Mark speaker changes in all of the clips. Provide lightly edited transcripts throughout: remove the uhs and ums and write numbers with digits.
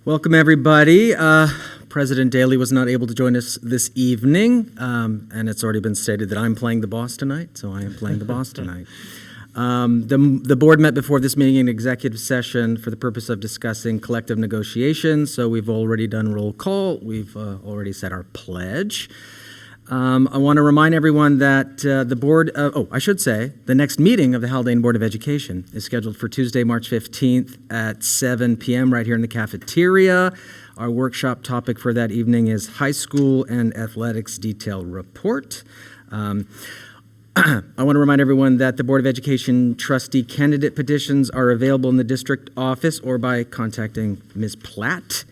Speaker 1: Welcome, everybody. President Daly was not able to join us this evening, and it's already been stated that I'm playing the boss tonight, so I am playing the boss tonight. The board met before this meeting in executive session for the purpose of discussing collective negotiations, so we've already done roll call. We've already said our pledge. I want to remind everyone that the board, I should say, the next meeting of the Haldane Board of Education is scheduled for Tuesday, March 15th at 7 p.m. right here in the cafeteria. Our workshop topic for that evening is High School and Athletics Detail Report. I want to remind everyone that the Board of Education trustee candidate petitions are available in the district office or by contacting Ms. Platt.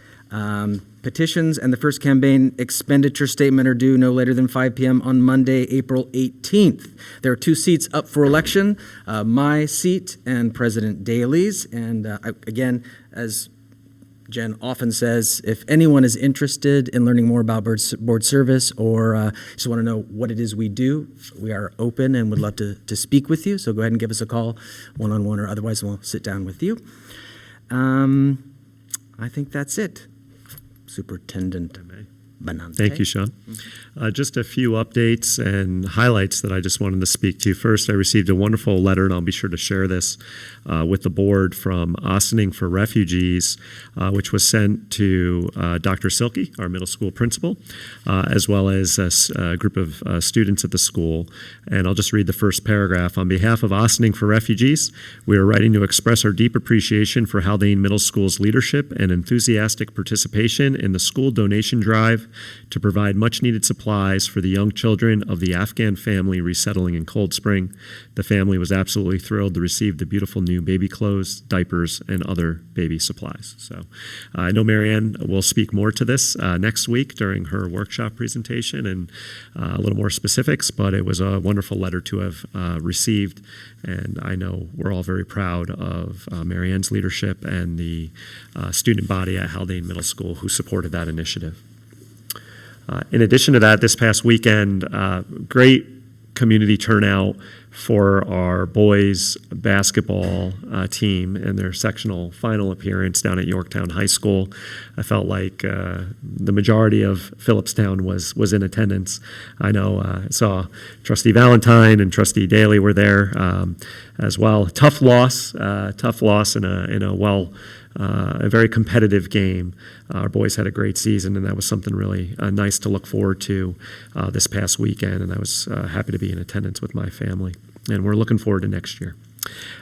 Speaker 1: Petitions and the first campaign expenditure statement are due no later than 5 p.m. on Monday, April 18th. There are 2 seats up for election, my seat and President Daly's. And again, as Jen often says, if anyone is interested in learning more about board service or just want to know what it is we do, we are open and would love to speak with you. So go ahead and give us a call one-on-one or otherwise we'll sit down with you. I think that's it. Superintendent Benante.
Speaker 2: Thank you, Sean. Just a few updates and highlights that I just wanted to speak to. First, I received a wonderful letter, and I'll be sure to share this with the board from Auditing for Refugees, which was sent to Dr. Silke, our middle school principal, as well as a group of students at the school. And I'll just read the first paragraph. On behalf of Auditing for Refugees, we are writing to express our deep appreciation for Haldane Middle School's leadership and enthusiastic participation in the school donation drive to provide much-needed supplies for the young children of the Afghan family resettling in Cold Spring. The family was absolutely thrilled to receive the beautiful new baby clothes, diapers, and other baby supplies. So I know Marianne will speak more to this next week during her workshop presentation and a little more specifics, but it was a wonderful letter to have received, and I know we're all very proud of Marianne's leadership and the student body at Haldane Middle School who supported that initiative. In addition to that, this past weekend, great community turnout for our boys basketball team and their sectional final appearance down at Yorktown High School. I felt like the majority of Phillipstown was in attendance. I know I saw Trustee Valentine and Trustee Daly were there as well. Tough loss in a very competitive game. Our boys had a great season, and that was something really nice to look forward to this past weekend, and I was happy to be in attendance with my family. And we're looking forward to next year.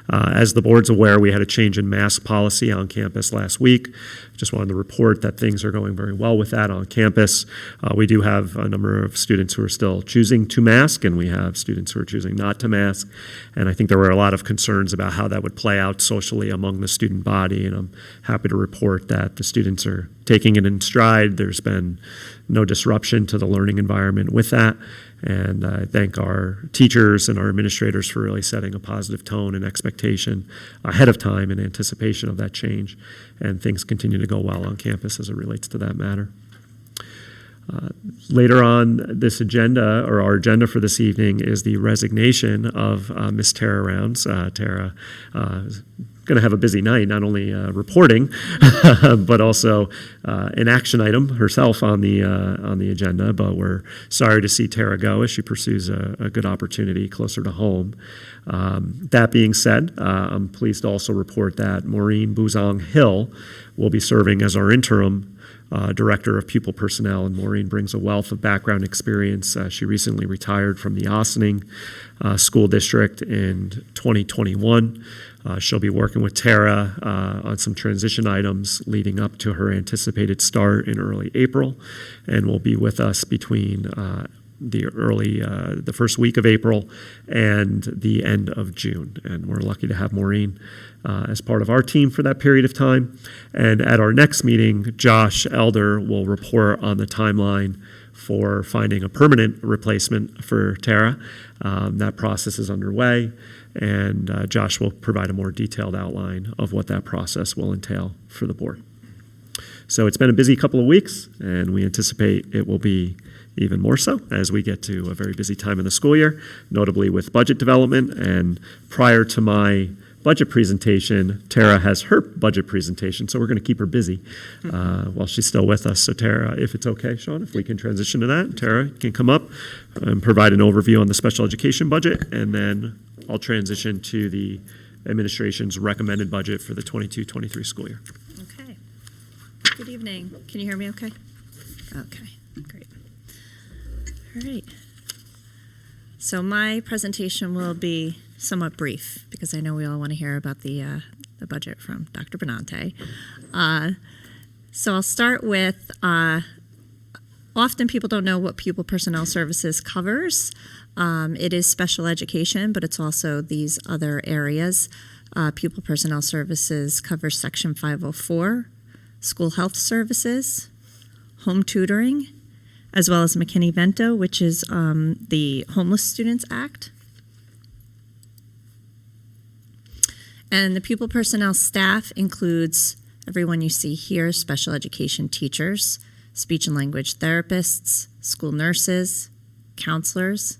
Speaker 2: As the board's aware, we had a change in mask policy on campus last week. Just wanted to report that things are going very well with that on campus. We do have a number of students who are still choosing to mask, and we have students who are choosing not to mask. And I think there were a lot of concerns about how that would play out socially among the student body, and I'm happy to report that the students are taking it in stride. There's been no disruption to the learning environment with that. And I thank our teachers and our administrators for really setting a positive tone and expectation ahead of time in anticipation of that change. And things continue to go well on campus as it relates to that matter. Later on this agenda, or our agenda for this evening, is the resignation of Miss Tara Rounds. Tara is going to have a busy night, not only reporting, but also an action item herself on the agenda. But we're sorry to see Tara go as she pursues a good opportunity closer to home. That being said, I'm pleased to also report that Maureen Buzong Hill will be serving as our interim Director of Pupil Personnel, and Maureen brings a wealth of background experience. She recently retired from the Auditing School District in 2021. She'll be working with Tara on some transition items leading up to her anticipated start in early April, and will be with us between the first week of April and the end of June. And we're lucky to have Maureen as part of our team for that period of time. And at our next meeting, Josh Elder will report on the timeline for finding a permanent replacement for Tara. That process is underway, and Josh will provide a more detailed outline of what that process will entail for the board. So it's been a busy couple of weeks, and we anticipate it will be even more so as we get to a very busy time in the school year, notably with budget development. And prior to my budget presentation, Tara has her budget presentation, so we're going to keep her busy while she's still with us. So Tara, if it's okay, Sean, if we can transition to that. Tara can come up and provide an overview on the special education budget, and then I'll transition to the administration's recommended budget for the 22-23 school year.
Speaker 3: Okay. Good evening. Can you hear me okay? Okay, great. All right. So my presentation will be somewhat brief because I know we all want to hear about the budget from Dr. Benante. So I'll start with, often people don't know what Pupil Personnel Services covers. It is special education, but it's also these other areas. Pupil Personnel Services covers Section 504, school health services, home tutoring, as well as McKinney-Vento, which is the Homeless Students Act. And the pupil personnel staff includes everyone you see here: special education teachers, speech and language therapists, school nurses, counselors,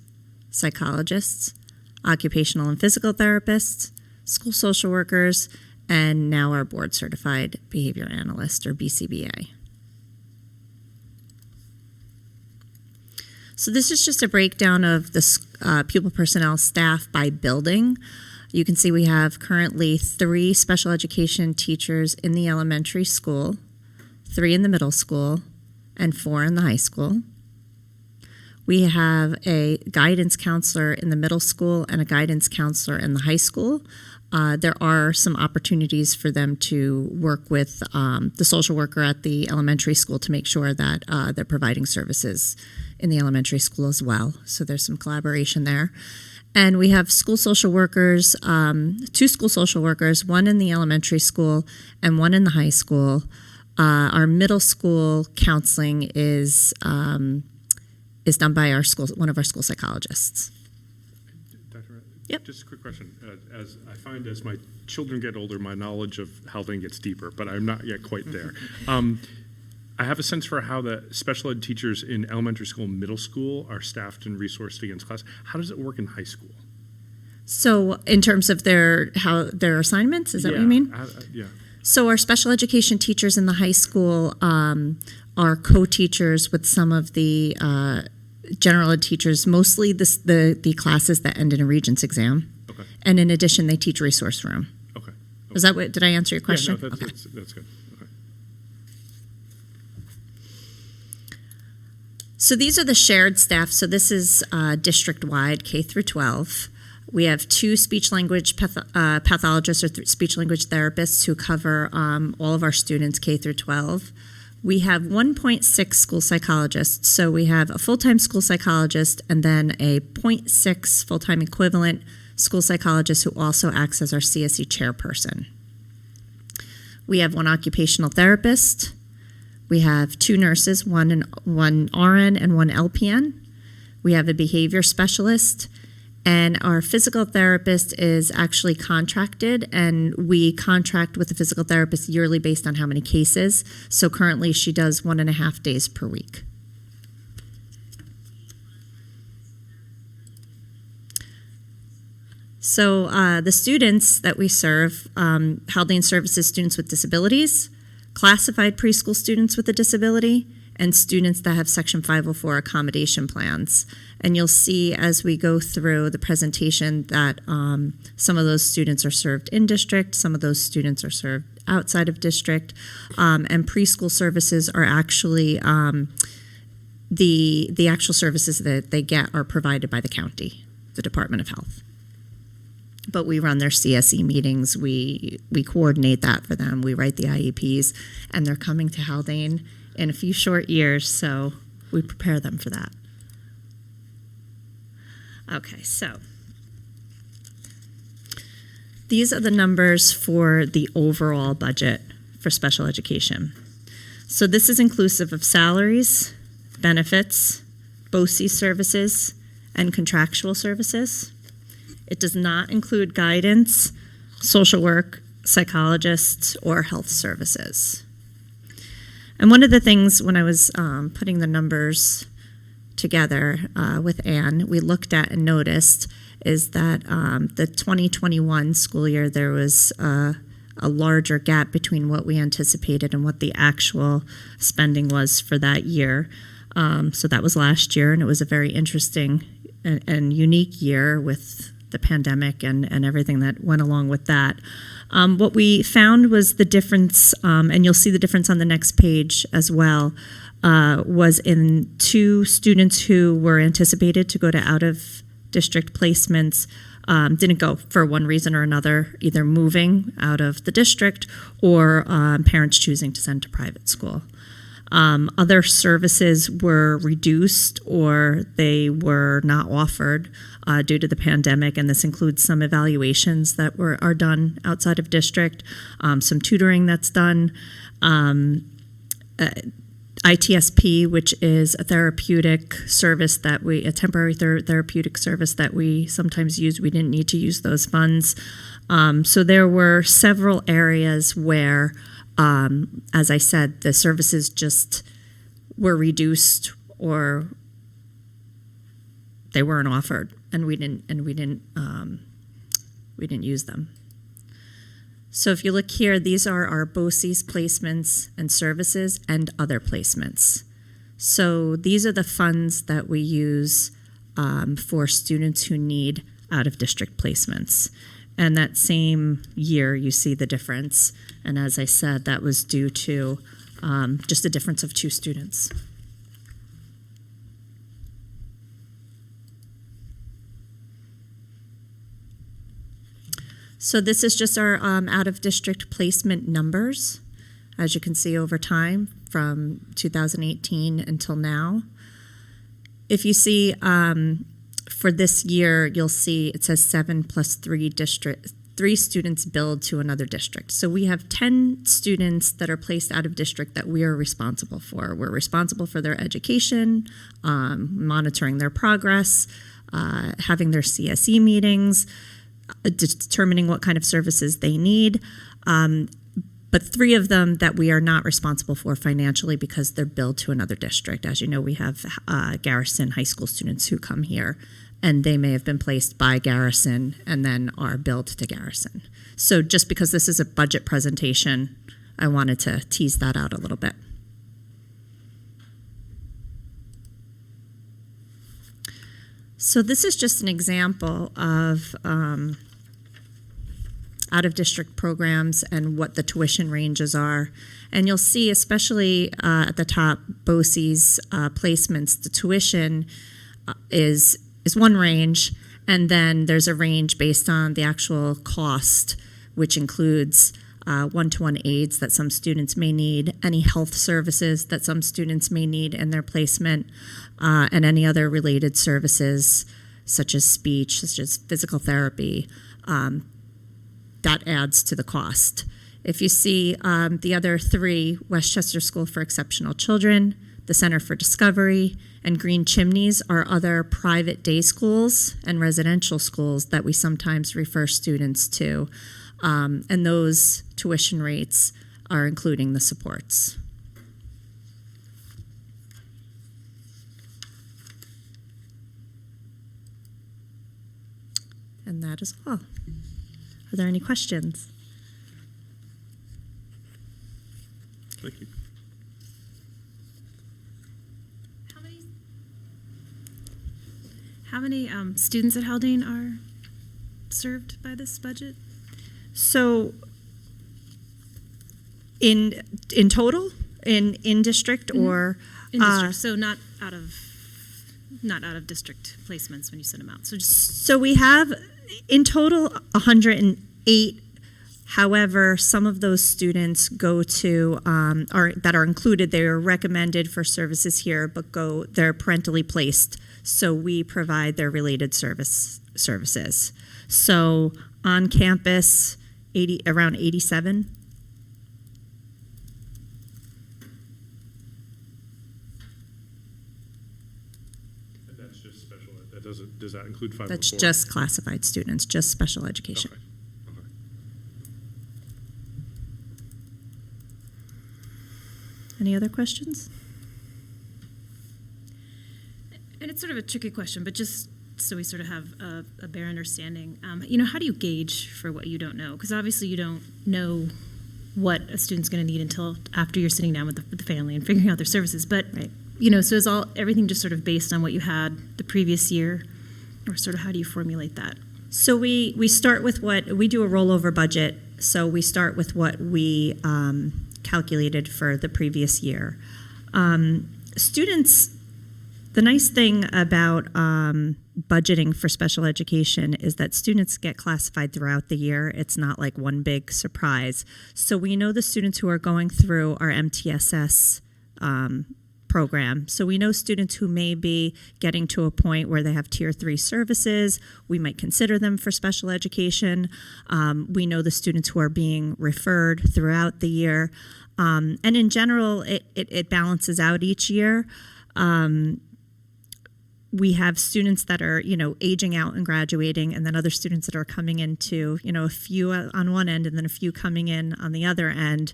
Speaker 3: psychologists, occupational and physical therapists, school social workers, and now our board certified behavior analyst, or BCBA. So this is just a breakdown of the pupil personnel staff by building. You can see we have currently 3 special education teachers in the elementary school, 3 in the middle school, and 4 in the high school. We have a guidance counselor in the middle school and a guidance counselor in the high school. There are some opportunities for them to work with the social worker at the elementary school to make sure that they're providing services in the elementary school as well. So there's some collaboration there. And we have school social workers, 2 school social workers, 1 in the elementary school and 1 in the high school. Our middle school counseling is done by one of our school psychologists.
Speaker 4: Dr.
Speaker 3: Yep.
Speaker 4: Just a quick question. As I find as my children get older, my knowledge of Haldane gets deeper, but I'm not yet quite there. I have a sense for how the special ed teachers in elementary school and middle school are staffed and resourced against class. How does it work in high school?
Speaker 3: So in terms of their assignments, is that what you mean?
Speaker 4: Yeah.
Speaker 3: So our special education teachers in the high school are co-teachers with some of the general ed teachers, mostly the classes that end in a Regents exam.
Speaker 4: Okay.
Speaker 3: And in addition, they teach resource room.
Speaker 4: Okay.
Speaker 3: Is that what, did I answer your question?
Speaker 4: Yeah, no,
Speaker 3: Okay.
Speaker 4: that's good. Okay.
Speaker 3: So these are the shared staff. So this is district-wide, K through 12. We have 2 speech-language pathologists or speech-language therapists who cover all of our students, K through 12. We have 1.6 school psychologists. So we have a full-time school psychologist and then a 0.6 full-time equivalent school psychologist who also acts as our CSE chairperson. We have 1 occupational therapist. We have 2 nurses, one RN and 1 LPN. We have a behavior specialist, and our physical therapist is actually contracted, and we contract with the physical therapist yearly based on how many cases. So currently she does 1.5 days per week. So the students that we serve, Haldane services students with disabilities, classified preschool students with a disability, and students that have Section 504 accommodation plans. And you'll see as we go through the presentation that some of those students are served in district, some of those students are served outside of district, and preschool services are actually, the actual services that they get are provided by the county, the Department of Health. But we run their CSE meetings, we coordinate that for them, we write the IEPs, and they're coming to Haldane in a few short years, so we prepare them for that. Okay, so these are the numbers for the overall budget for special education. So this is inclusive of salaries, benefits, BOE services, and contractual services. It does not include guidance, social work, psychologists, or health services. And one of the things when I was putting the numbers together with Anne, we looked at and noticed is that the 2021 school year, there was a larger gap between what we anticipated and what the actual spending was for that year. So that was last year, and it was a very interesting and unique year with the pandemic and everything that went along with that. What we found was the difference, and you'll see the difference on the next page as well, was in 2 students who were anticipated to go to out-of-district placements didn't go for one reason or another, either moving out of the district or parents choosing to send to private school. Other services were reduced or they were not offered due to the pandemic, and this includes some evaluations that are done outside of district, some tutoring that's done, ITSP, which is a therapeutic service that a temporary therapeutic service that we sometimes use. We didn't need to use those funds. So there were several areas where, as I said, the services just were reduced or they weren't offered, and we didn't use them. So if you look here, these are our BOCES placements and services and other placements. So these are the funds that we use for students who need out-of-district placements. And that same year, you see the difference. And as I said, that was due to just a difference of 2 students. So this is just our out-of-district placement numbers, as you can see over time from 2018 until now. If you see for this year, you'll see it says 7 plus 3 students billed to another district. So we have 10 students that are placed out of district that we are responsible for. We're responsible for their education, monitoring their progress, having their CSE meetings, determining what kind of services they need, but 3 of them that we are not responsible for financially because they're billed to another district. As you know, we have Garrison High School students who come here, and they may have been placed by Garrison and then are billed to Garrison. So just because this is a budget presentation, I wanted to tease that out a little bit. So this is just an example of out-of-district programs and what the tuition ranges are. And you'll see, especially at the top, BOCES placements, the tuition is one range, and then there's a range based on the actual cost, which includes one-to-one aides that some students may need, any health services that some students may need in their placement, and any other related services such as speech, such as physical therapy, that adds to the cost. If you see the other 3, Westchester School for Exceptional Children, the Center for Discovery, and Green Chimneys are other private day schools and residential schools that we sometimes refer students to. And those tuition rates are including the supports. And that is all. Are there any questions?
Speaker 4: Thank you.
Speaker 5: How many students at Haldane are served by this budget?
Speaker 3: So in total, in district or
Speaker 5: In district, so not out of district placements when you send them out.
Speaker 3: So we have in total 108. However, some of those students go to that are included. They are recommended for services here, but they're parentally placed. So we provide their related services. So on campus, around 87.
Speaker 4: And that's just special ed. Does that include 504?
Speaker 3: That's just classified students, just special education.
Speaker 4: Okay. Okay.
Speaker 3: Any other questions?
Speaker 5: And it's sort of a tricky question, but just so we sort of have a bare understanding. How do you gauge for what you don't know? Because obviously you don't know what a student's going to need until after you're sitting down with the family and figuring out their services. But,
Speaker 3: Right.
Speaker 5: So is everything just sort of based on what you had the previous year? Or sort of how do you formulate that?
Speaker 3: So we start with we do a rollover budget. So we start with what we calculated for the previous year. Students, the nice thing about budgeting for special education is that students get classified throughout the year. It's not like one big surprise. So we know the students who are going through our MTSS program. So we know students who may be getting to a point where they have Tier 3 services. We might consider them for special education. We know the students who are being referred throughout the year. And in general, it balances out each year. We have students that are, aging out and graduating, and then other students that are coming into, a few on one end and then a few coming in on the other end.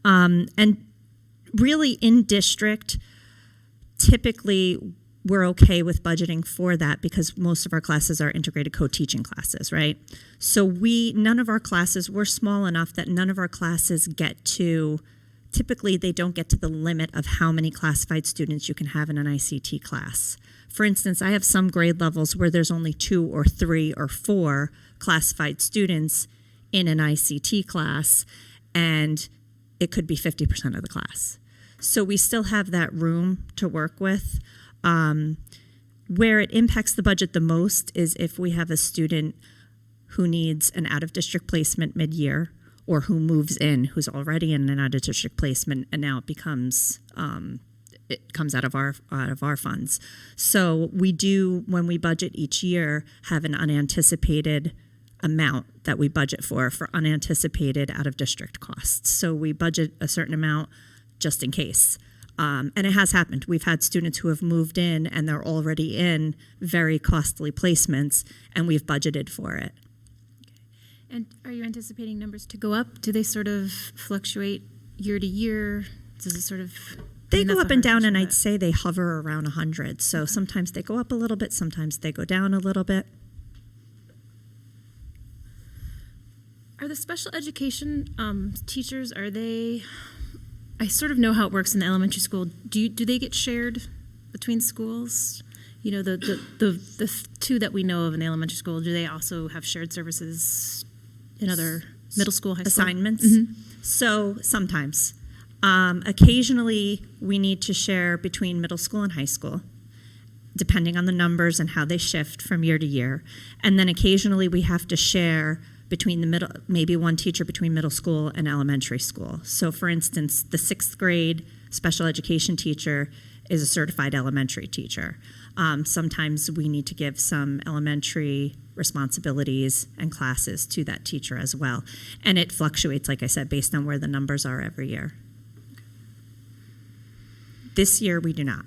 Speaker 3: And really in district, typically we're okay with budgeting for that because most of our classes are integrated co-teaching classes, right? So none of our classes, we're small enough that none of our classes typically they don't get to the limit of how many classified students you can have in an ICT class. For instance, I have some grade levels where there's only 2 or 3 or 4 classified students in an ICT class, and it could be 50% of the class. So we still have that room to work with. Where it impacts the budget the most is if we have a student who needs an out-of-district placement mid-year, or who moves in, who's already in an out-of-district placement, and now it comes out of our funds. So we do, when we budget each year, have an unanticipated amount that we budget for unanticipated out-of-district costs. So we budget a certain amount just in case. And it has happened. We've had students who have moved in and they're already in very costly placements, and we've budgeted for it.
Speaker 5: And are you anticipating numbers to go up? Do they sort of fluctuate year to year? Does it sort of...
Speaker 3: They go
Speaker 5: that's
Speaker 3: up
Speaker 5: a
Speaker 3: and
Speaker 5: hard
Speaker 3: down,
Speaker 5: question,
Speaker 3: and I'd
Speaker 5: but-
Speaker 3: say they hover around 100. So sometimes they go up a little bit, sometimes they go down a little bit.
Speaker 5: Are the special education teachers, I sort of know how it works in the elementary school. Do they get shared between schools? The 2 that we know of in the elementary school, do they also have shared services in other middle school, high school?
Speaker 3: Assignments.
Speaker 5: Mm-hmm.
Speaker 3: So sometimes. Occasionally, we need to share between middle school and high school, depending on the numbers and how they shift from year to year. And then occasionally, we have to share between maybe one teacher between middle school and elementary school. So for instance, the 6th grade special education teacher is a certified elementary teacher. Sometimes we need to give some elementary responsibilities and classes to that teacher as well. And it fluctuates, like I said, based on where the numbers are every year. This year, we do not.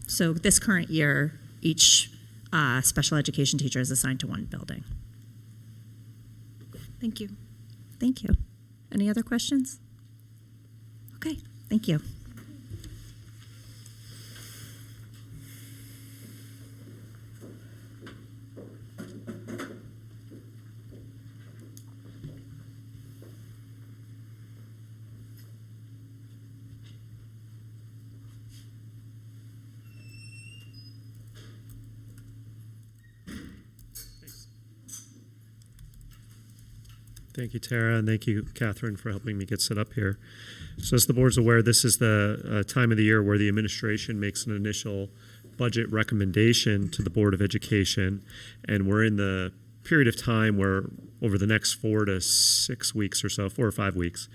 Speaker 3: So this current year, each special education teacher is assigned to one building.
Speaker 5: Thank you.
Speaker 3: Thank you. Any other questions? Okay, thank you.
Speaker 2: Thank you, Tara, and thank you, Catherine, for helping me get set up here. So as the board's aware, this is the time of the year where the administration makes an initial budget recommendation to the Board of Education, and we're in the period of time where over the next 4 to 6 weeks or so, 4 or 5 weeks,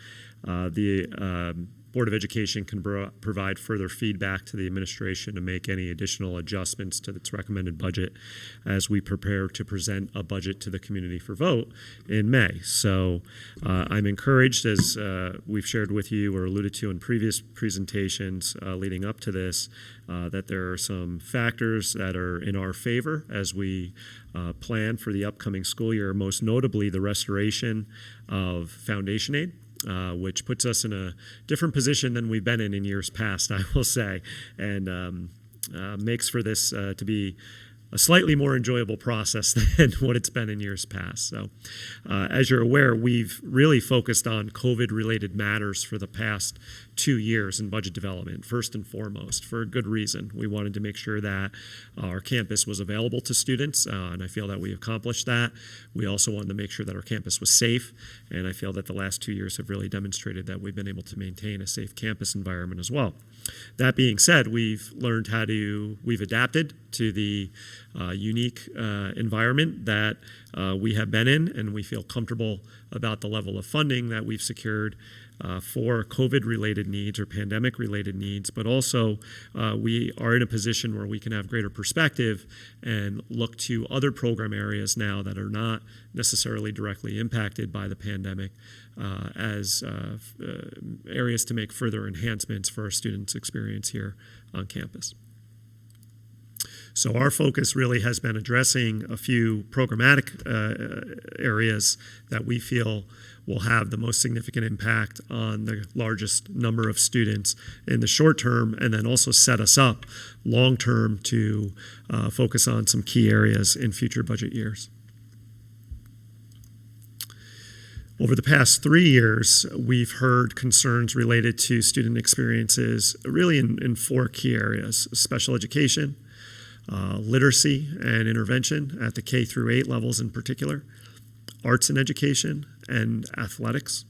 Speaker 2: the Board of Education can provide further feedback to the administration to make any additional adjustments to its recommended budget as we prepare to present a budget to the community for vote in May. So I'm encouraged, as we've shared with you or alluded to in previous presentations leading up to this, that there are some factors that are in our favor as we plan for the upcoming school year, most notably the restoration of foundation aid. Which puts us in a different position than we've been in years past, I will say, and makes for this to be a slightly more enjoyable process than what it's been in years past. So, as you're aware, we've really focused on COVID-related matters for the past 2 years in budget development, first and foremost, for a good reason. We wanted to make sure that our campus was available to students, and I feel that we accomplished that. We also wanted to make sure that our campus was safe, and I feel that the last 2 years have really demonstrated that we've been able to maintain a safe campus environment as well. That being said, we've adapted to the unique environment that we have been in, and we feel comfortable about the level of funding that we've secured for COVID-related needs or pandemic-related needs, but also we are in a position where we can have greater perspective and look to other program areas now that are not necessarily directly impacted by the pandemic as areas to make further enhancements for our students' experience here on campus. So our focus really has been addressing a few programmatic areas that we feel will have the most significant impact on the largest number of students in the short term, and then also set us up long term to focus on some key areas in future budget years. Over the past 3 years, we've heard concerns related to student experiences really in 4 key areas: special education, literacy and intervention at the K through 8 levels in particular, arts and education, and athletics.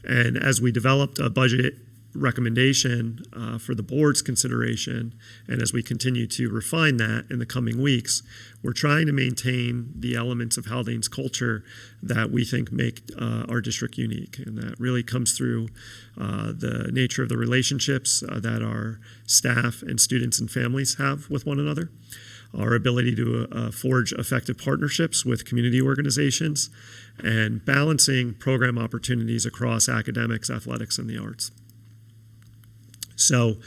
Speaker 2: And as we developed a budget recommendation for the board's consideration, and as we continue to refine that in the coming weeks, we're trying to maintain the elements of Haldane's culture that we think make our district unique. And that really comes through the nature of the relationships that our staff and students and families have with one another, our ability to forge effective partnerships with community organizations, and balancing program opportunities across academics, athletics, and the arts. So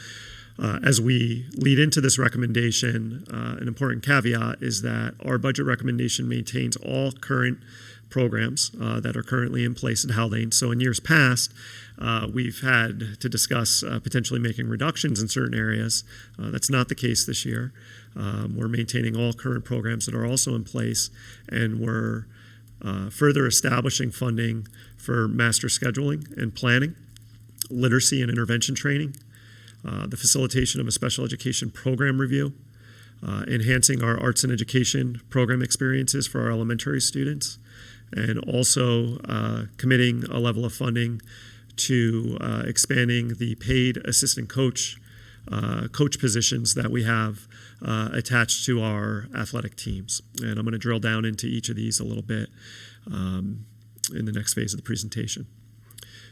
Speaker 2: as we lead into this recommendation, an important caveat is that our budget recommendation maintains all current programs that are currently in place at Haldane. So in years past, we've had to discuss potentially making reductions in certain areas. That's not the case this year. We're maintaining all current programs that are also in place, and we're further establishing funding for master scheduling and planning, literacy and intervention training, the facilitation of a special education program review, enhancing our arts and education program experiences for our elementary students, and also committing a level of funding to expanding the paid assistant coach positions that we have attached to our athletic teams. And I'm going to drill down into each of these a little bit in the next phase of the presentation.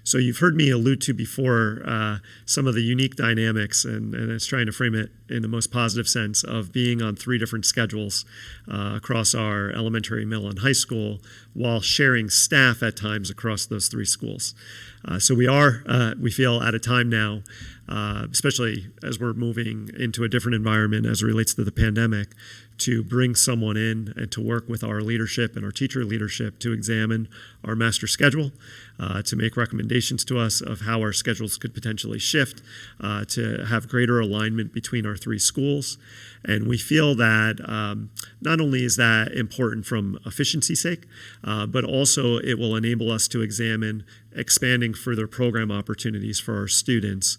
Speaker 2: So you've heard me allude to before some of the unique dynamics, and it's trying to frame it in the most positive sense of being on 3 different schedules across our elementary, middle, and high school, while sharing staff at times across those 3 schools. So we feel at a time now, especially as we're moving into a different environment as it relates to the pandemic, to bring someone in and to work with our leadership and our teacher leadership to examine our master schedule, to make recommendations to us of how our schedules could potentially shift, to have greater alignment between our 3 schools. And we feel that not only is that important from efficiency's sake, but also it will enable us to examine expanding further program opportunities for our students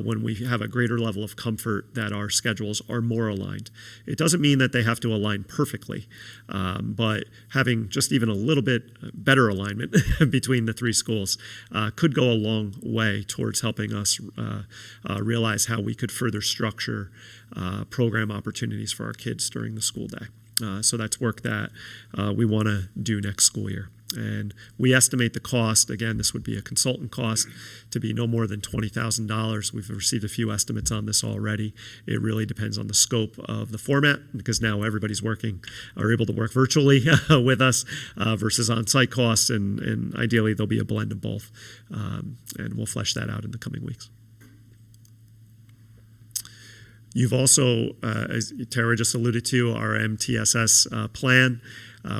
Speaker 2: when we have a greater level of comfort that our schedules are more aligned. It doesn't mean that they have to align perfectly, but having just even a little bit better alignment between the 3 schools could go a long way towards helping us realize how we could further structure program opportunities for our kids during the school day. So that's work that we want to do next school year. And we estimate the cost, again, this would be a consultant cost, to be no more than $20,000. We've received a few estimates on this already. It really depends on the scope of the format, because now everybody's able to work virtually with us versus on-site costs, and ideally there'll be a blend of both. And we'll flesh that out in the coming weeks. You've also, as Tara just alluded to, our MTSS plan.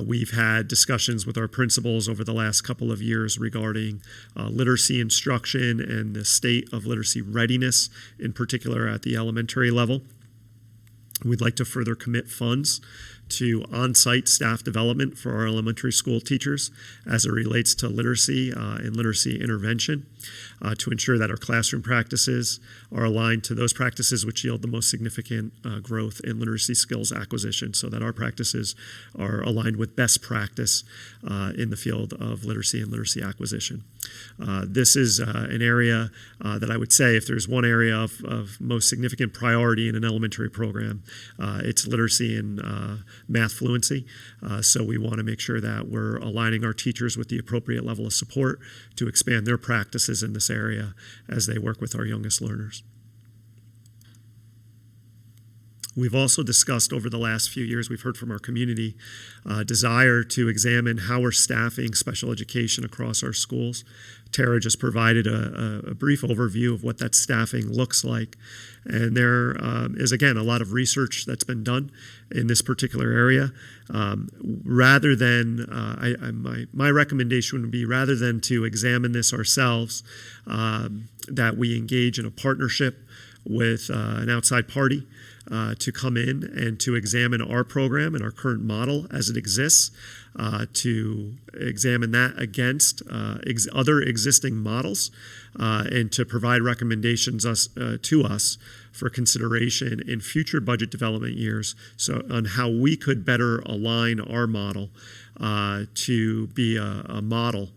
Speaker 2: We've had discussions with our principals over the last couple of years regarding literacy instruction and the state of literacy readiness, in particular at the elementary level. We'd like to further commit funds to on-site staff development for our elementary school teachers as it relates to literacy and literacy intervention, to ensure that our classroom practices are aligned to those practices which yield the most significant growth in literacy skills acquisition, so that our practices are aligned with best practice in the field of literacy and literacy acquisition. This is an area that I would say, if there's one area of most significant priority in an elementary program, it's literacy and math fluency. So we want to make sure that we're aligning our teachers with the appropriate level of support to expand their practices in this area as they work with our youngest learners. We've also discussed over the last few years, we've heard from our community, desire to examine how we're staffing special education across our schools. Tara just provided a brief overview of what that staffing looks like. And there is, again, a lot of research that's been done in this particular area. Rather than, my recommendation would be, rather than to examine this ourselves, that we engage in a partnership with an outside party to come in and to examine our program and our current model as it exists, to examine that against other existing models, and to provide recommendations to us for consideration in future budget development years, so on how we could better align our model to be a model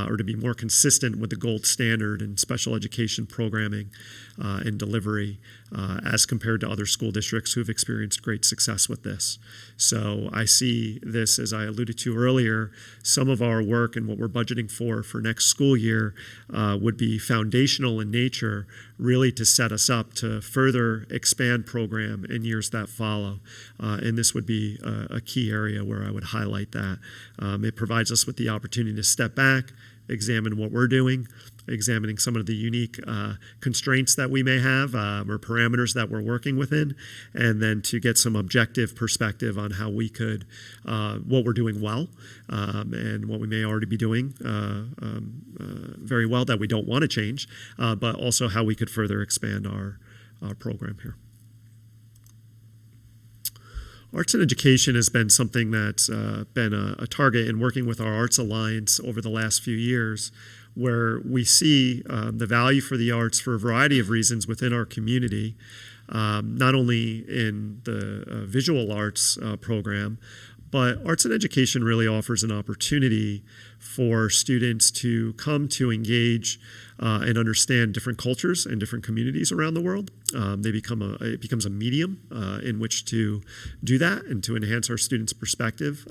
Speaker 2: or to be more consistent with the gold standard in special education programming and delivery as compared to other school districts who have experienced great success with this. So I see this, as I alluded to earlier, some of our work and what we're budgeting for next school year would be foundational in nature, really to set us up to further expand program in years that follow. And this would be a key area where I would highlight that. It provides us with the opportunity to step back, examine what we're doing, examining some of the unique constraints that we may have or parameters that we're working within, and then to get some objective perspective on how we could, what we're doing well and what we may already be doing very well that we don't want to change, but also how we could further expand our program here. Arts and education has been something that's been a target in working with our Arts Alliance over the last few years, where we see the value for the arts for a variety of reasons within our community, not only in the visual arts program, but arts and education really offers an opportunity for students to come to engage and understand different cultures and different communities around the world. It becomes a medium in which to do that and to enhance our students' perspective.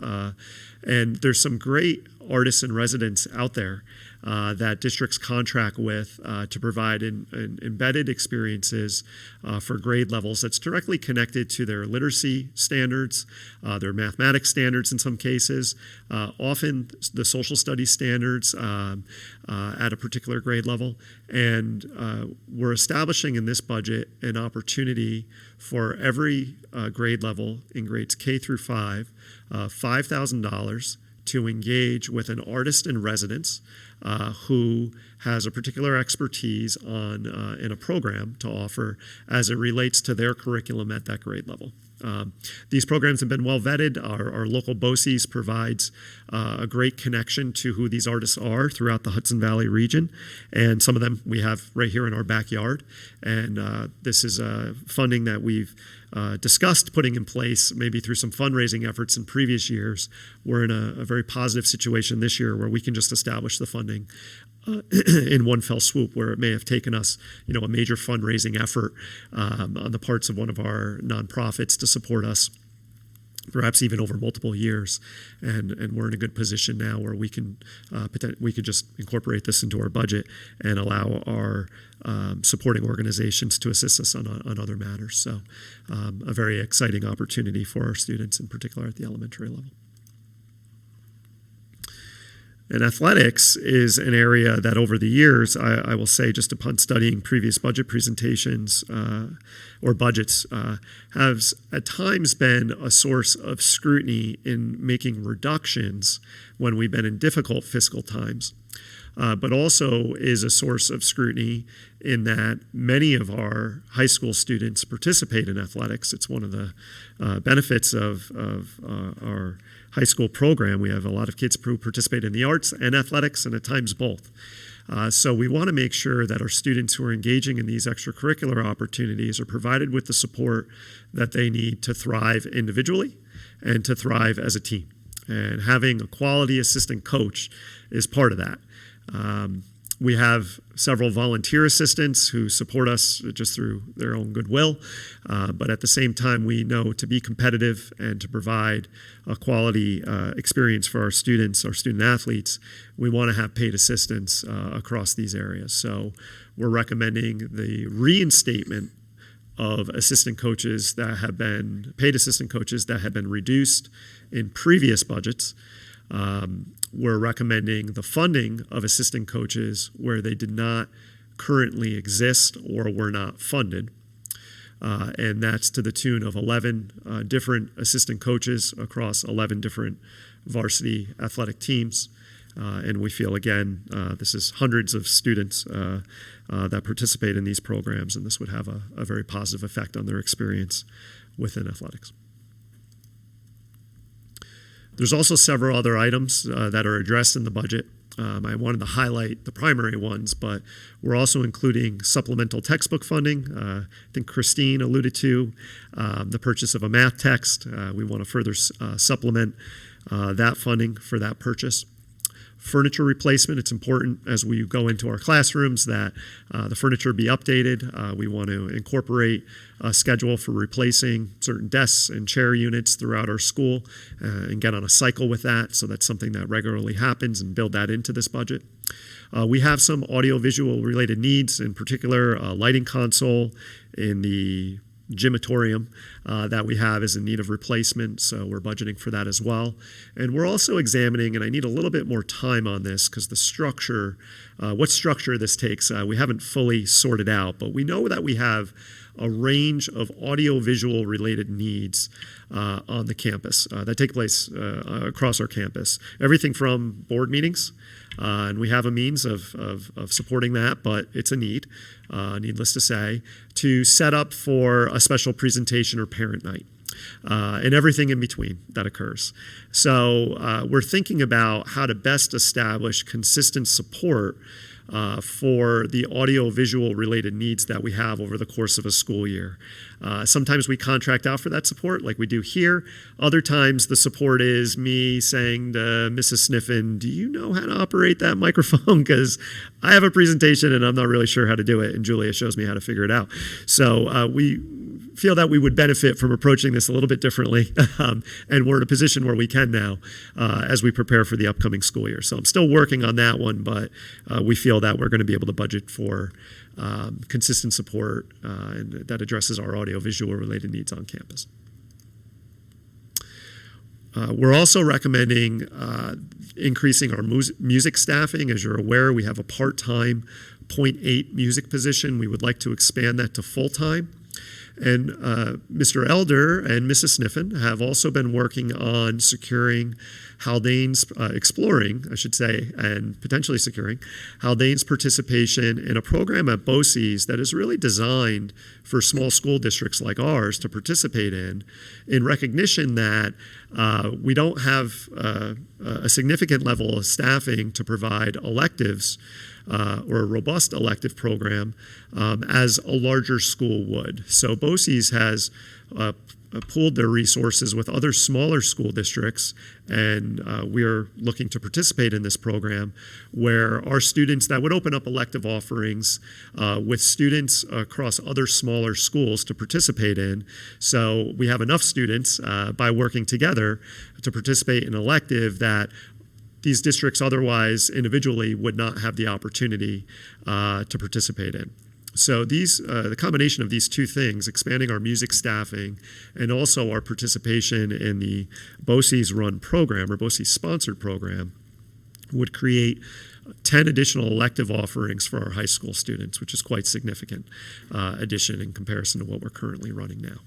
Speaker 2: And there's some great artists and residents out there that districts contract with to provide embedded experiences for grade levels that's directly connected to their literacy standards, their mathematics standards in some cases, often the social studies standards at a particular grade level. And we're establishing in this budget an opportunity for every grade level in grades K through 5, $5,000 to engage with an artist in residence who has a particular expertise in a program to offer as it relates to their curriculum at that grade level. These programs have been well vetted. Our local BOCES provides a great connection to who these artists are throughout the Hudson Valley region, and some of them we have right here in our backyard. And this is funding that we've discussed putting in place maybe through some fundraising efforts in previous years. We're in a very positive situation this year where we can just establish the funding in one fell swoop, where it may have taken us, a major fundraising effort on the parts of one of our nonprofits to support us, perhaps even over multiple years, and we're in a good position now where we could just incorporate this into our budget and allow our supporting organizations to assist us on other matters. So, a very exciting opportunity for our students, in particular at the elementary level. And athletics is an area that over the years, I will say, just upon studying previous budget presentations or budgets, has at times been a source of scrutiny in making reductions when we've been in difficult fiscal times. but also is a source of scrutiny in that many of our high school students participate in athletics. It's one of the benefits of our high school program. We have a lot of kids who participate in the arts and athletics, and at times both. So we want to make sure that our students who are engaging in these extracurricular opportunities are provided with the support that they need to thrive individually and to thrive as a team. And having a quality assistant coach is part of that. We have several volunteer assistants who support us just through their own goodwill, but at the same time, we know to be competitive and to provide a quality experience for our student athletes, we want to have paid assistants across these areas. So we're recommending the reinstatement of assistant coaches that have been, paid assistant coaches that have been reduced in previous budgets. We're recommending the funding of assistant coaches where they did not currently exist or were not funded. And that's to the tune of 11 different assistant coaches across 11 different varsity athletic teams. And we feel, again, this is hundreds of students that participate in these programs, and this would have a very positive effect on their experience within athletics. There's also several other items that are addressed in the budget. I wanted to highlight the primary ones, but we're also including supplemental textbook funding. I think Christine alluded to the purchase of a math text. We want to further supplement that funding for that purchase. Furniture replacement, it's important as we go into our classrooms that the furniture be updated. We want to incorporate a schedule for replacing certain desks and chair units throughout our school and get on a cycle with that. So that's something that regularly happens and build that into this budget. We have some audiovisual related needs, in particular a lighting console in the gymatorium that we have is in need of replacement, so we're budgeting for that as well. And we're also examining, and I need a little bit more time on this because the structure, what structure this takes, we haven't fully sorted out, but we know that we have a range of audiovisual related needs on the campus that take place across our campus. Everything from board meetings, and we have a means of supporting that, but it's a need, needless to say, to set up for a special presentation or parent night. And everything in between that occurs. So we're thinking about how to best establish consistent support for the audio-visual related needs that we have over the course of a school year. Sometimes we contract out for that support like we do here. Other times the support is me saying to Mrs. Sniffen, do you know how to operate that microphone? Because I have a presentation and I'm not really sure how to do it, and Julia shows me how to figure it out. So we feel that we would benefit from approaching this a little bit differently, and we're in a position where we can now as we prepare for the upcoming school year. So I'm still working on that one, but we feel that we're going to be able to budget for consistent support and that addresses our audio-visual related needs on campus. We're also recommending increasing our music staffing. As you're aware, we have a part-time 0.8 music position. We would like to expand that to full-time. And Mr. Elder and Mrs. Sniffen have also been working on securing Haldane's, exploring, I should say, and potentially securing Haldane's participation in a program at BOCES that is really designed for small school districts like ours to participate in recognition that we don't have a significant level of staffing to provide electives or a robust elective program as a larger school would. So BOCES has pooled their resources with other smaller school districts, and we are looking to participate in this program where our students, that would open up elective offerings with students across other smaller schools to participate in. So we have enough students by working together to participate in an elective that these districts otherwise individually would not have the opportunity to participate in. So these, the combination of these two things, expanding our music staffing and also our participation in the BOCES run program or BOCES sponsored program, would create 10 additional elective offerings for our high school students, which is quite significant addition in comparison to what we're currently running now.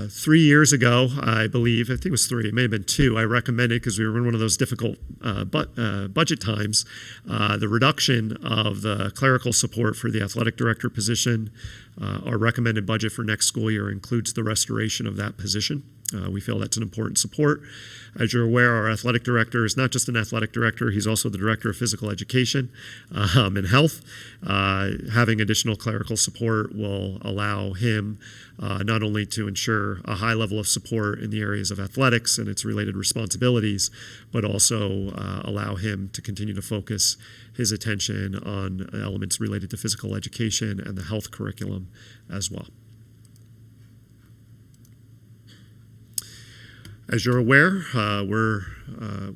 Speaker 2: 3 years ago, I believe, I think it was 3, it may have been 2, I recommended, because we were in one of those difficult budget times, the reduction of the clerical support for the athletic director position. Our recommended budget for next school year includes the restoration of that position. We feel that's an important support. As you're aware, our athletic director is not just an athletic director, he's also the director of physical education and health. Having additional clerical support will allow him not only to ensure a high level of support in the areas of athletics and its related responsibilities, but also allow him to continue to focus his attention on elements related to physical education and the health curriculum as well. As you're aware, we're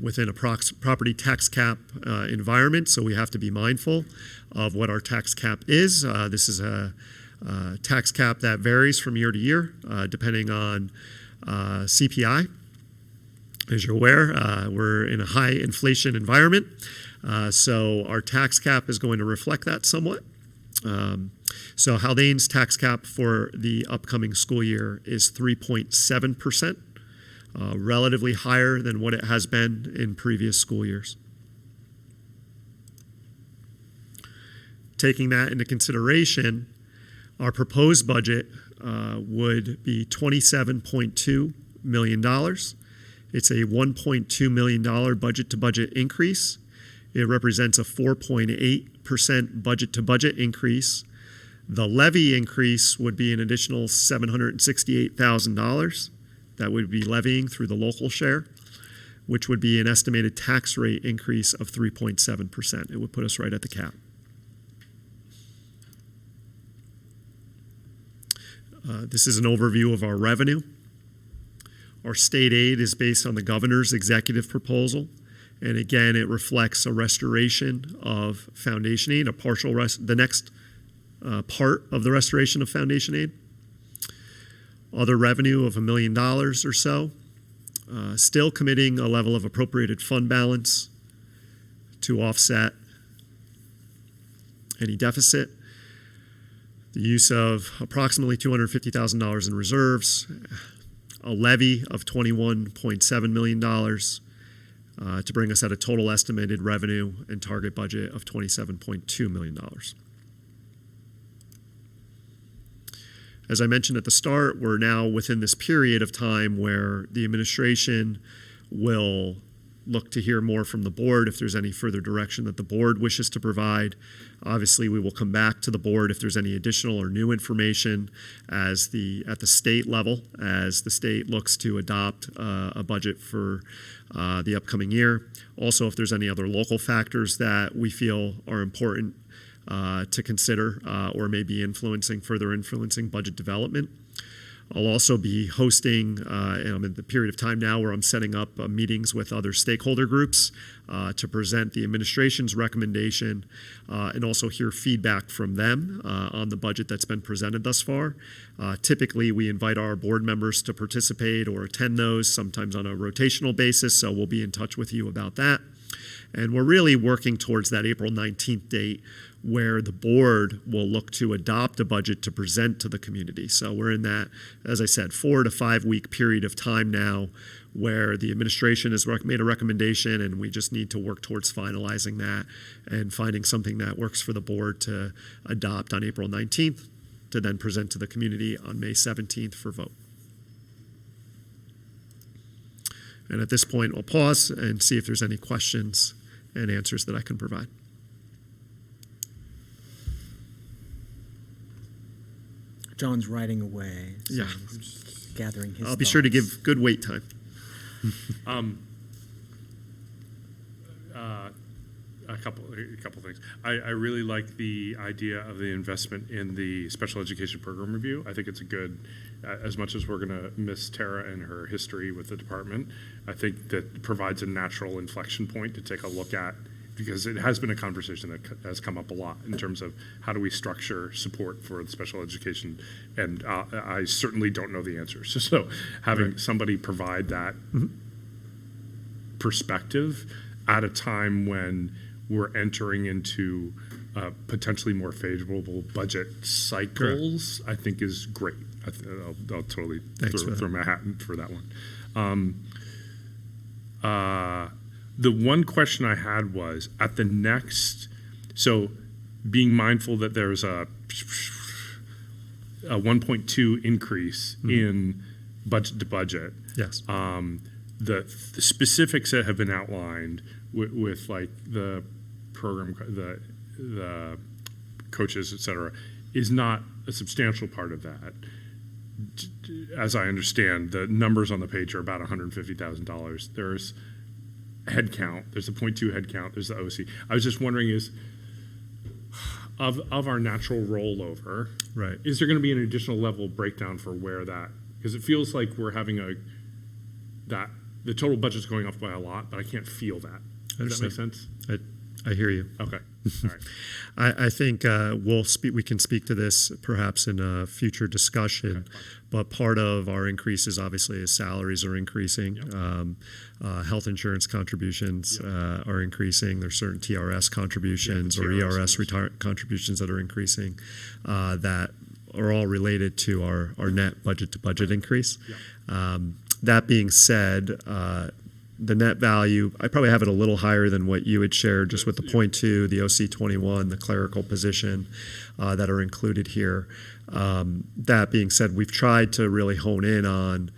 Speaker 2: within a property tax cap environment, so we have to be mindful of what our tax cap is. This is a tax cap that varies from year to year, depending on CPI. As you're aware, we're in a high inflation environment, so our tax cap is going to reflect that somewhat. So Haldane's tax cap for the upcoming school year is 3.7%. Relatively higher than what it has been in previous school years. Taking that into consideration, our proposed budget would be $27.2 million. It's a $1.2 million budget-to-budget increase. It represents a 4.8% budget-to-budget increase. The levy increase would be an additional $768,000. That would be levying through the local share, which would be an estimated tax rate increase of 3.7%. It would put us right at the cap. This is an overview of our revenue. Our state aid is based on the governor's executive proposal. And again, it reflects a restoration of foundation aid, the next part of the restoration of foundation aid. Other revenue of $1 million or so, still committing a level of appropriated fund balance to offset any deficit. The use of approximately $250,000 in reserves, a levy of $21.7 million to bring us at a total estimated revenue and target budget of $27.2 million. As I mentioned at the start, we're now within this period of time where the administration will look to hear more from the board if there's any further direction that the board wishes to provide. Obviously, we will come back to the board if there's any additional or new information at the state level, as the state looks to adopt a budget for the upcoming year. Also, if there's any other local factors that we feel are important to consider or may be further influencing budget development. I'll also be hosting, and I'm in the period of time now where I'm setting up meetings with other stakeholder groups to present the administration's recommendation and also hear feedback from them on the budget that's been presented thus far. Typically, we invite our board members to participate or attend those, sometimes on a rotational basis, so we'll be in touch with you about that. And we're really working towards that April 19th date where the board will look to adopt a budget to present to the community. So we're in that, as I said, 4 to 5 week period of time now where the administration has made a recommendation and we just need to work towards finalizing that and finding something that works for the board to adopt on April 19th to then present to the community on May 17th for vote. And at this point, I'll pause and see if there's any questions and answers that I can provide.
Speaker 1: John's writing away. So
Speaker 2: Yeah.
Speaker 1: he's gathering his
Speaker 2: I'll be sure to give good wait time.
Speaker 4: A couple things. I really like the idea of the investment in the special education program review. I think it's a good, as much as we're going to miss Tara and her history with the department, I think that provides a natural inflection point to take a look at, because it has been a conversation that has come up a lot in terms of how do we structure support for the special education, and I certainly don't know the answers. So having somebody provide that perspective at a time when we're entering into potentially more favorable budget cycles, I think is great. I'll totally
Speaker 2: Thanks for
Speaker 4: throw my hat in for that one. The one question I had was at the next, so being mindful that there's a 1.2 increase in budget to budget.
Speaker 2: Yes.
Speaker 4: The specifics that have been outlined with like the program, the coaches, et cetera, is not a substantial part of that. As I understand, the numbers on the page are about $150,000. There's headcount, there's a 0.2 headcount, there's the OC. I was just wondering is, of our natural rollover,
Speaker 2: Right.
Speaker 4: is there going to be an additional level of breakdown for where that, because it feels like we're having that the total budget's going up by a lot, but I can't feel that. Does that make sense?
Speaker 2: I hear you.
Speaker 4: Okay. All right.
Speaker 2: I think we can speak to this perhaps in a future discussion, but part of our increases obviously is salaries are increasing.
Speaker 4: Yep.
Speaker 2: Health insurance contributions are increasing. There's certain TRS contributions or ERS contributions that are increasing that are all related to our net budget to budget increase.
Speaker 4: Yep.
Speaker 2: That being said, the net value, I probably have it a little higher than what you had shared, just with the 0.2, the OC 21, the clerical position that are included here. That being said, we've tried to really hone in on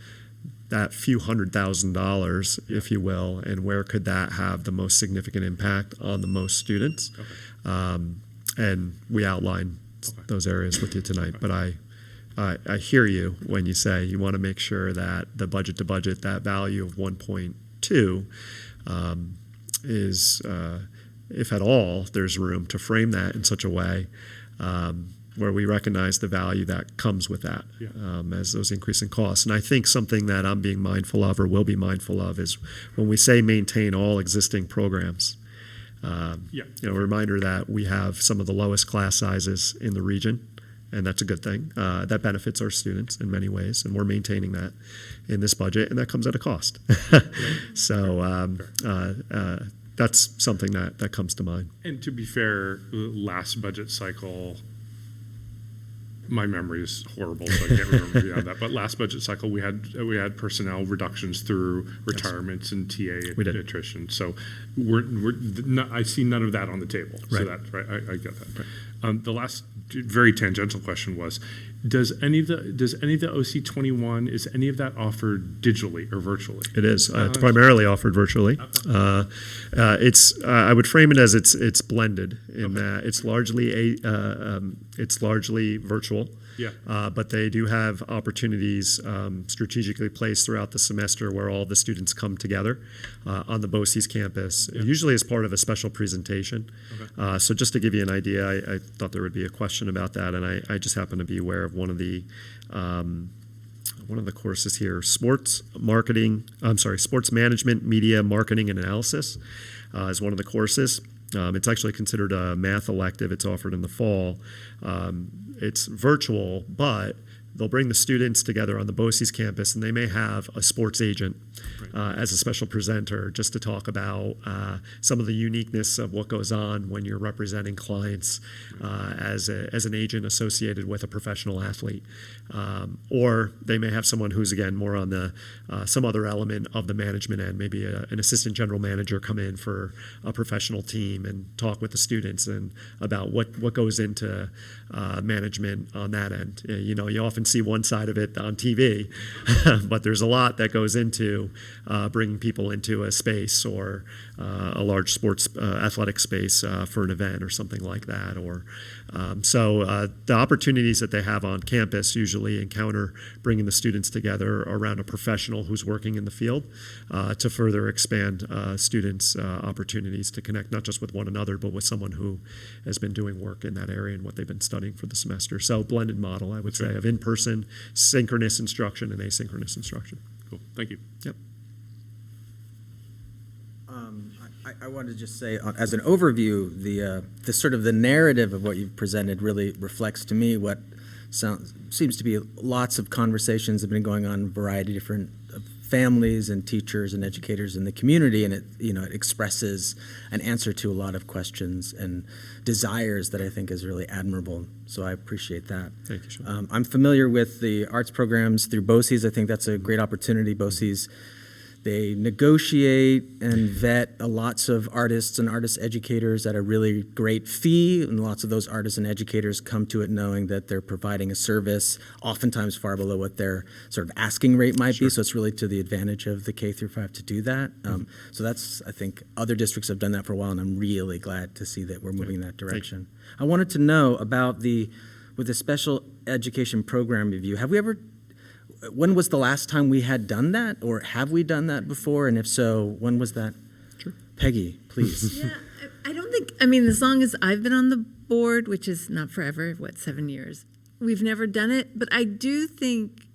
Speaker 2: that few $100,000, if you will, and where could that have the most significant impact on the most students.
Speaker 4: Okay.
Speaker 2: And we outlined those areas with you tonight, but I hear you when you say you want to make sure that the budget to budget, that value of 1.2 is, if at all, there's room to frame that in such a way where we recognize the value that comes with that as those increasing costs. And I think something that I'm being mindful of or will be mindful of is when we say maintain all existing programs, a reminder that we have some of the lowest class sizes in the region. And that's a good thing. That benefits our students in many ways, and we're maintaining that in this budget, and that comes at a cost. So that's something that comes to mind.
Speaker 4: And to be fair, last budget cycle, my memory is horrible, so I can't remember beyond that. But last budget cycle, we had personnel reductions through retirements and TA attrition. So I see none of that on the table. So
Speaker 2: Right.
Speaker 4: that's right. I get that. Right. The last very tangential question was: Does any of the OC 21 is any of that offered digitally or virtually?
Speaker 2: It is. It's primarily offered virtually. It's I would frame it as it's blended in that it's largely virtual.
Speaker 4: Yeah.
Speaker 2: But they do have opportunities strategically placed throughout the semester where all the students come together on the BOCES campus, usually as part of a special presentation.
Speaker 4: Okay.
Speaker 2: So just to give you an idea, I thought there would be a question about that, and I just happen to be aware of one of the courses here, sports management, media, marketing, and analysis is one of the courses. It's actually considered a math elective. It's offered in the fall. It's virtual, but they'll bring the students together on the BOCES campus, and they may have a sports agent as a special presenter just to talk about some of the uniqueness of what goes on when you're representing clients as an agent associated with a professional athlete. Or they may have someone who's, again, more on the some other element of the management end, maybe an assistant general manager come in for a professional team and talk with the students and about what goes into management on that end. You often see one side of it on TV, but there's a lot that goes into bringing people into a space or a large sports athletic space for an event or something like that. Or so the opportunities that they have on campus usually encounter bringing the students together around a professional who's working in the field to further expand students' opportunities to connect not just with one another, but with someone who has been doing work in that area and what they've been studying for the semester. So blended model, I would say, of in-person, synchronous instruction and asynchronous instruction.
Speaker 4: Cool. Thank you.
Speaker 2: Yep.
Speaker 1: I wanted to just say, as an overview, the sort of the narrative of what you've presented really reflects to me what seems to be lots of conversations have been going on, a variety of different families and teachers and educators in the community, and it expresses an answer to a lot of questions and desires that I think is really admirable. So I appreciate that.
Speaker 2: Thank you, Sean.
Speaker 1: I'm familiar with the arts programs through BOCES. I think that's a great opportunity. BOCES, they negotiate and vet lots of artists and artist educators at a really great fee, and lots of those artists and educators come to it knowing that they're providing a service oftentimes far below what their sort of asking rate might be, so it's really to the advantage of the K through 5 to do that. So that's, I think, other districts have done that for a while, and I'm really glad to see that we're moving in that direction. I wanted to know about with the special education program review, when was the last time we had done that, or have we done that before? And if so, when was that?
Speaker 2: Sure.
Speaker 1: Peggy, please.
Speaker 6: Yeah, I don't think, I mean, as long as I've been on the board, which is not forever, 7 years, we've never done it. But I do think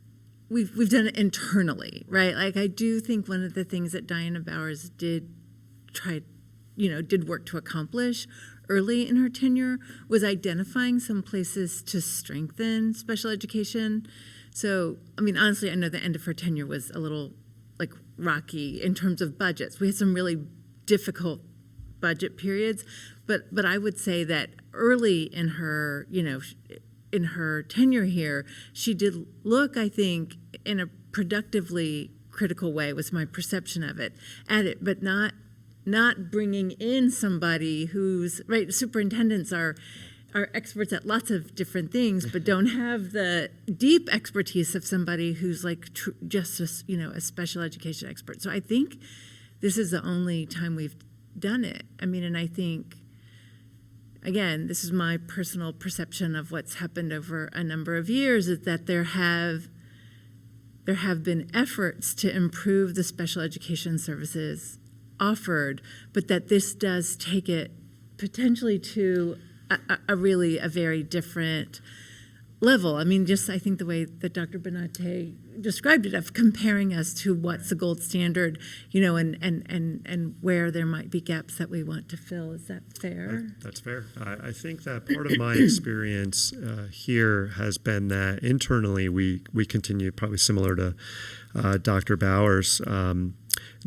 Speaker 6: we've done it internally, right? Like, I do think one of the things that Diana Bowers did work to accomplish early in her tenure was identifying some places to strengthen special education. So, I mean, honestly, I know the end of her tenure was a little, rocky in terms of budgets. We had some really difficult budget periods, but I would say that early in her, in her tenure here, she did look, I think, in a productively critical way, was my perception of it, but not bringing in somebody who's, right, superintendents are experts at lots of different things, but don't have the deep expertise of somebody who's just a special education expert. So I think this is the only time we've done it. I mean, and I think, again, this is my personal perception of what's happened over a number of years, is that there have been efforts to improve the special education services offered, but that this does take it potentially to a very different level. I mean, I think the way that Dr. Benante described it, of comparing us to what's the gold standard, and where there might be gaps that we want to fill. Is that fair?
Speaker 2: That's fair. I think that part of my experience here has been that internally we continue, probably similar to Dr. Bowers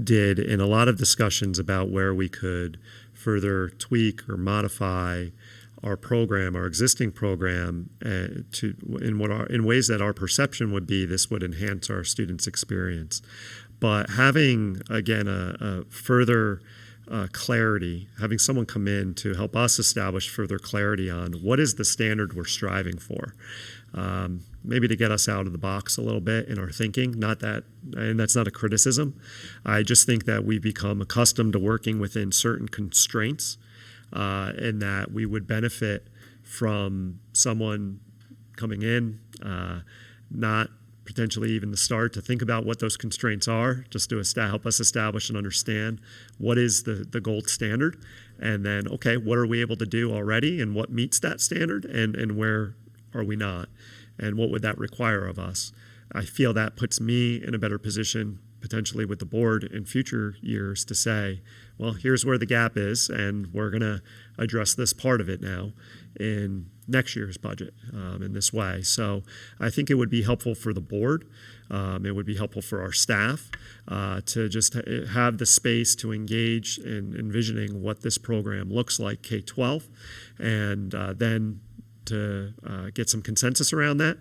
Speaker 2: did, in a lot of discussions about where we could further tweak or modify our existing program, in ways that our perception would be this would enhance our students' experience. But having, again, a further clarity, having someone come in to help us establish further clarity on what is the standard we're striving for, maybe to get us out of the box a little bit in our thinking. And that's not a criticism. I just think that we become accustomed to working within certain constraints, and that we would benefit from someone coming in, not potentially even the start to think about what those constraints are, just to help us establish and understand what is the gold standard, and then, okay, what are we able to do already, and what meets that standard, and where are we not, and what would that require of us. I feel that puts me in a better position potentially with the board in future years to say, well, here's where the gap is, and we're going to address this part of it now in next year's budget in this way. So I think it would be helpful for the board. It would be helpful for our staff to just have the space to engage in envisioning what this program looks like K-12, and then to get some consensus around that,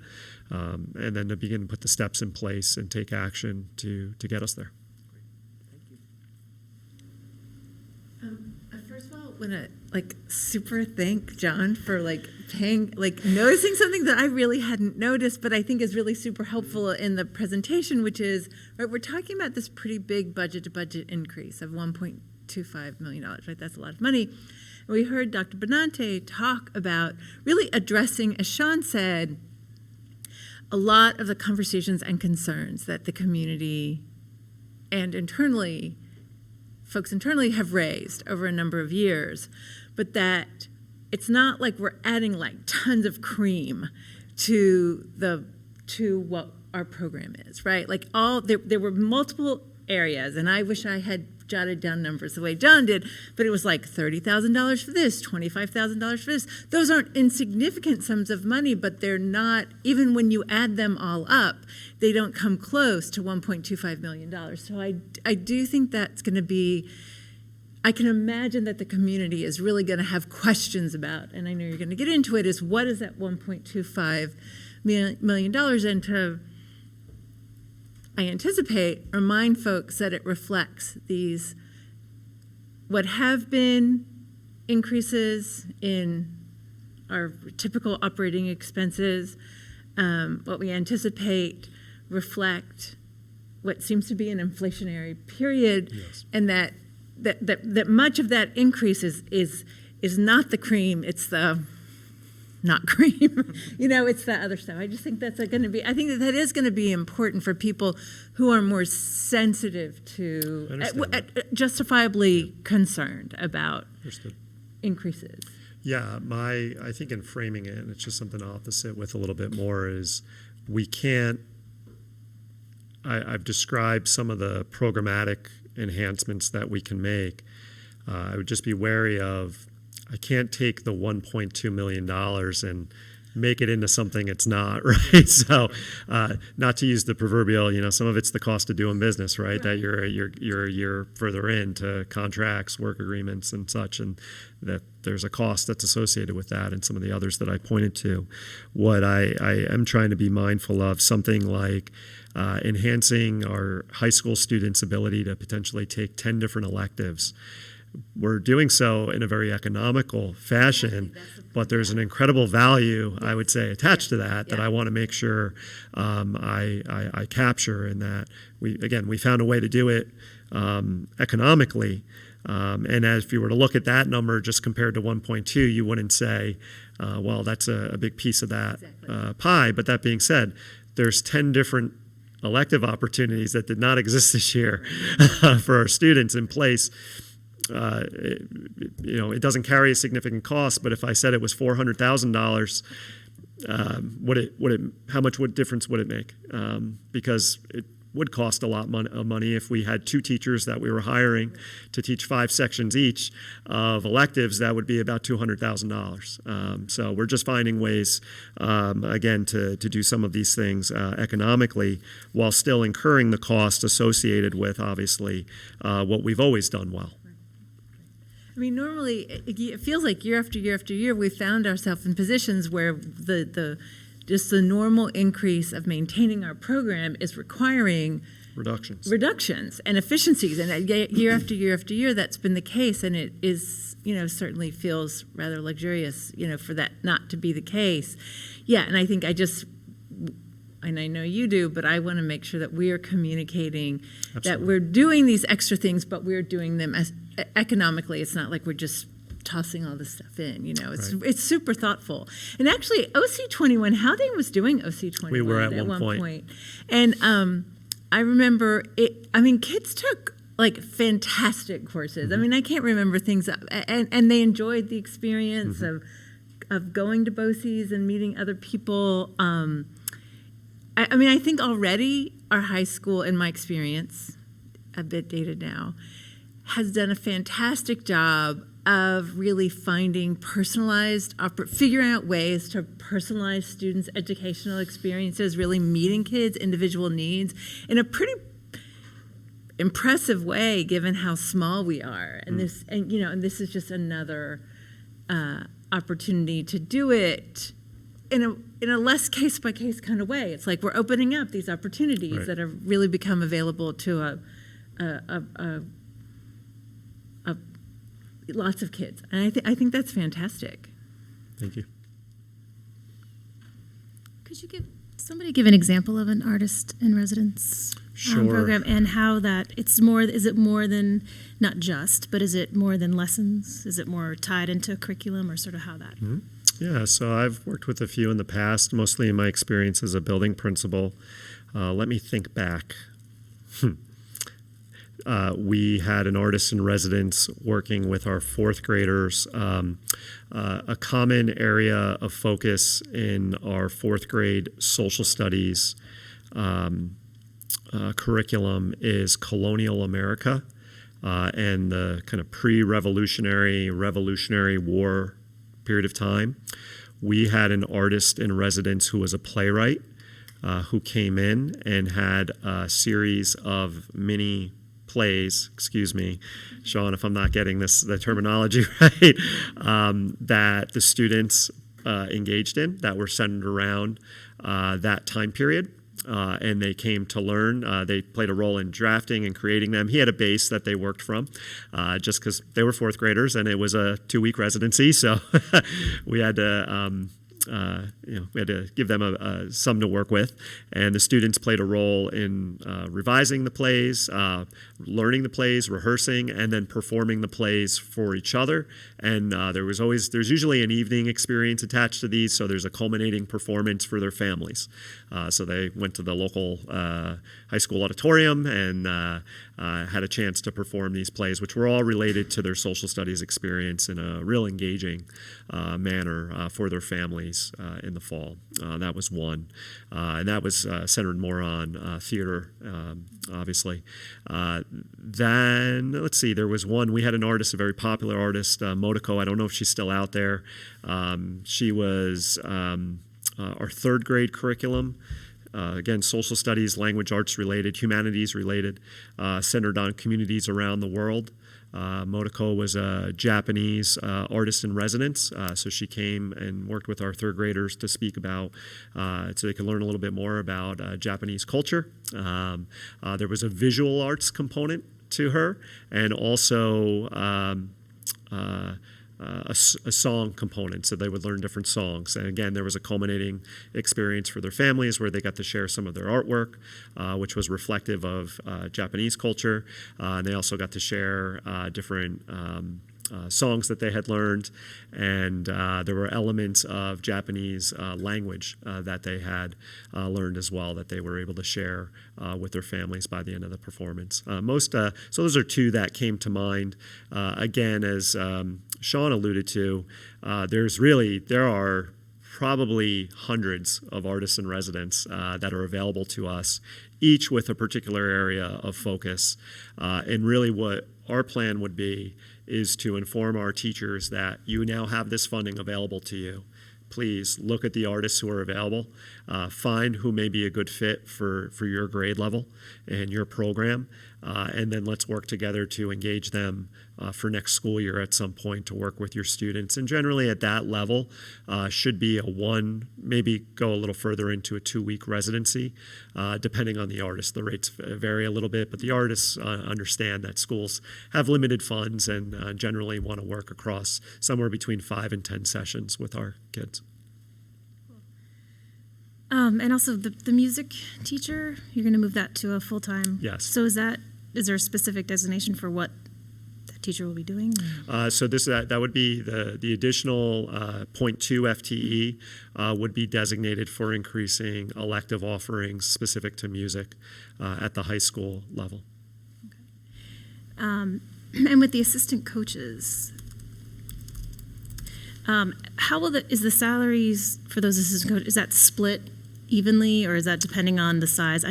Speaker 2: and then to begin to put the steps in place and take action to get us there.
Speaker 6: First of all, I want to super thank John for noticing something that I really hadn't noticed, but I think is really super helpful in the presentation, which is, right, we're talking about this pretty big budget-to-budget increase of $1.25 million, right? That's a lot of money. And we heard Dr. Benante talk about really addressing, as Sean said, a lot of the conversations and concerns that the community and folks internally have raised over a number of years, but that it's not like we're adding tons of cream to what our program is, right? There were multiple areas. And I wish I had jotted down numbers the way John did, but it was like $30,000 for this, $25,000 for this. Those aren't insignificant sums of money, but they're not, even when you add them all up, they don't come close to $1.25 million. So I do think that's going to be, I can imagine that the community is really going to have questions about, and I know you're going to get into it, is what is that $1.25 million? And to, I anticipate, remind folks that it reflects these, what have been increases in our typical operating expenses, what we anticipate reflect what seems to be an inflationary period,
Speaker 2: Yes.
Speaker 6: and that much of that increase is not the cream, it's the not cream. It's the other stuff. I just think that's going to be, I think that is going to be important for people who are more sensitive to, justifiably concerned about
Speaker 2: Understood.
Speaker 6: increases.
Speaker 2: Yeah, I think in framing it, and it's just something I'll have to sit with a little bit more, is we can't, I've described some of the programmatic enhancements that we can make. I would just be wary of, I can't take the $1.2 million and make it into something it's not, right? So, not to use the proverbial, some of it's the cost of doing business, right? That you're a year further into contracts, work agreements, and such, and that there's a cost that's associated with that, and some of the others that I pointed to. What I am trying to be mindful of, something like enhancing our high school students' ability to potentially take 10 different electives. We're doing so in a very economical fashion, but there's an incredible value, I would say, attached to that I want to make sure I capture, in that we found a way to do it economically. And as if you were to look at that number just compared to 1.2, you wouldn't say, well, that's a big piece of that pie. But that being said, there's 10 different elective opportunities that did not exist this year for our students in place. It doesn't carry a significant cost, but if I said it was $400,000, how much difference would it make? Because it would cost a lot of money if we had 2 teachers that we were hiring to teach 5 sections each of electives. That would be about $200,000. So we're just finding ways, again, to do some of these things economically while still incurring the cost associated with, obviously, what we've always done well.
Speaker 6: I mean, normally it feels like year after year after year we found ourselves in positions where the normal increase of maintaining our program is requiring reductions and efficiencies, and year after year after year that's been the case, and it is certainly feels rather luxurious for that not to be the case. Yeah, and I think and I know you do, but I want to make sure that we are communicating that we're doing these extra things, but we're doing them as economically. It's not like we're just tossing all this stuff in. It's super thoughtful. And actually, OC21, Haldane was doing OC21
Speaker 2: we were at one point.
Speaker 6: And I remember it. I mean, kids took like fantastic courses. Mm-hmm. I mean, I can't remember things, and they enjoyed the experience of going to BOCES and meeting other people. I mean, I think already our high school, in my experience, a bit dated now, has done a fantastic job of really finding figuring out ways to personalize students' educational experiences, really meeting kids' individual needs in a pretty impressive way, given how small we are. And this is just another opportunity to do it in a less case-by-case kind of way. It's like we're opening up these opportunities that have really become available to lots of kids. And I think that's fantastic.
Speaker 2: Thank you.
Speaker 5: Could you give an example of an artist in residence program, and how that is it more than, not just, but is it more than lessons? Is it more tied into a curriculum, or sort of how that?
Speaker 2: Mm-hmm. Yeah, so I've worked with a few in the past, mostly in my experience as a building principal. Let me think back. We had an artist in residence working with our 4th graders. A common area of focus in our 4th grade social studies curriculum is colonial America and the kind of pre-revolutionary, revolutionary war period of time. We had an artist in residence who was a playwright who came in and had a series of mini plays, excuse me, Sean, if I'm not getting the terminology right, that the students engaged in that were centered around that time period. And they came to learn. They played a role in drafting and creating them. He had a base that they worked from just because they were fourth graders and it was a 2-week residency. So we had to we had to give them some to work with, and the students played a role in revising the plays, learning the plays, rehearsing, and then performing the plays for each other. And there's usually an evening experience attached to these, so there's a culminating performance for their families. So they went to the local high school auditorium and had a chance to perform these plays, which were all related to their social studies experience in a real engaging manner for their families in the fall. That was one. And that was centered more on theater, obviously. Then, let's see, there was one. We had an artist, a very popular artist, Motoko. I don't know if she's still out there. She was our third grade curriculum. Again, social studies, language arts related, humanities related, centered on communities around the world. Motoko was a Japanese artist in residence, so she came and worked with our third graders to speak about, so they could learn a little bit more about Japanese culture. There was a visual arts component to her, and also a song component, so they would learn different songs. And again, there was a culminating experience for their families where they got to share some of their artwork, which was reflective of Japanese culture. And they also got to share different songs that they had learned, and there were elements of Japanese language that they had learned as well that they were able to share with their families by the end of the performance. So those are two that came to mind. Again, as Sean alluded to, there are probably hundreds of artists in residence that are available to us, each with a particular area of focus. And really what our plan would be is to inform our teachers that you now have this funding available to you. Please look at the artists who are available, find who may be a good fit for your grade level and your program, and then let's work together to engage them for next school year at some point to work with your students. And generally at that level should be maybe go a little further into a 2-week residency, depending on the artist. The rates vary a little bit, but the artists understand that schools have limited funds and generally want to work across somewhere between 5 and 10 sessions with our kids.
Speaker 5: And also the music teacher, you're going to move that to a full-time?
Speaker 2: Yes.
Speaker 5: So is there a specific designation for what that teacher will be doing?
Speaker 2: So that would be the additional 0.2 FTE would be designated for increasing elective offerings specific to music at the high school level.
Speaker 5: Okay. And with the assistant coaches, how is the salaries for those assistant coaches, is that split evenly, or is that depending on the size?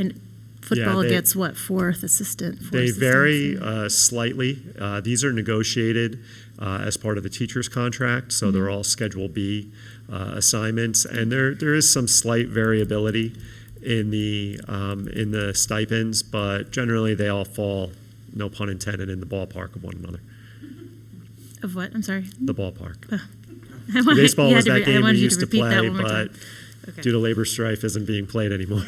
Speaker 5: Football gets what, fourth assistant?
Speaker 2: They vary slightly. These are negotiated as part of the teacher's contract, so they're all Schedule B assignments, and there is some slight variability in the stipends, but generally they all fall, no pun intended, in the ballpark of one another.
Speaker 5: Of what? I'm sorry.
Speaker 2: The ballpark.
Speaker 5: Oh.
Speaker 2: Baseball was that game we used to
Speaker 5: repeat that
Speaker 2: play,
Speaker 5: one more
Speaker 2: but
Speaker 5: time. Okay.
Speaker 2: due to labor strife, isn't being played anymore.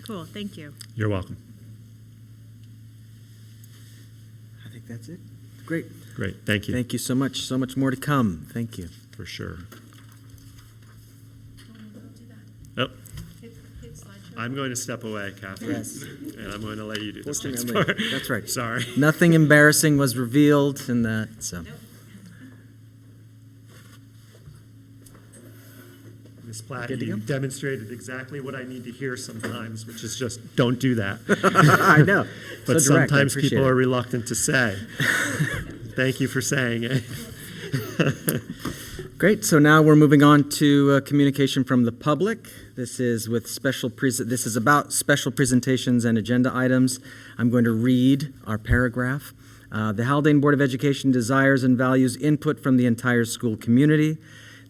Speaker 5: Cool. Thank you.
Speaker 2: You're welcome.
Speaker 1: I think that's it. Great.
Speaker 2: Great. Thank you.
Speaker 1: Thank you so much. So much more to come. Thank you.
Speaker 2: For sure. Oh. I'm going to step away, Catherine.
Speaker 1: Yes.
Speaker 2: And I'm going to let you do this next
Speaker 1: Fortunately,
Speaker 2: part.
Speaker 1: that's right.
Speaker 2: Sorry.
Speaker 1: Nothing embarrassing was revealed in that, so.
Speaker 2: Ms. Platt,
Speaker 1: Good to
Speaker 2: you
Speaker 1: go?
Speaker 2: demonstrated exactly what I need to hear sometimes, which is just don't do that.
Speaker 1: I know.
Speaker 2: But
Speaker 1: So direct, I
Speaker 2: sometimes
Speaker 1: appreciate
Speaker 2: people
Speaker 1: it.
Speaker 2: are reluctant to say. Thank you for saying it.
Speaker 1: Great. So now we're moving on to communication from the public. This is about special presentations and agenda items. I'm going to read our paragraph. The Haldane Board of Education desires and values input from the entire school community.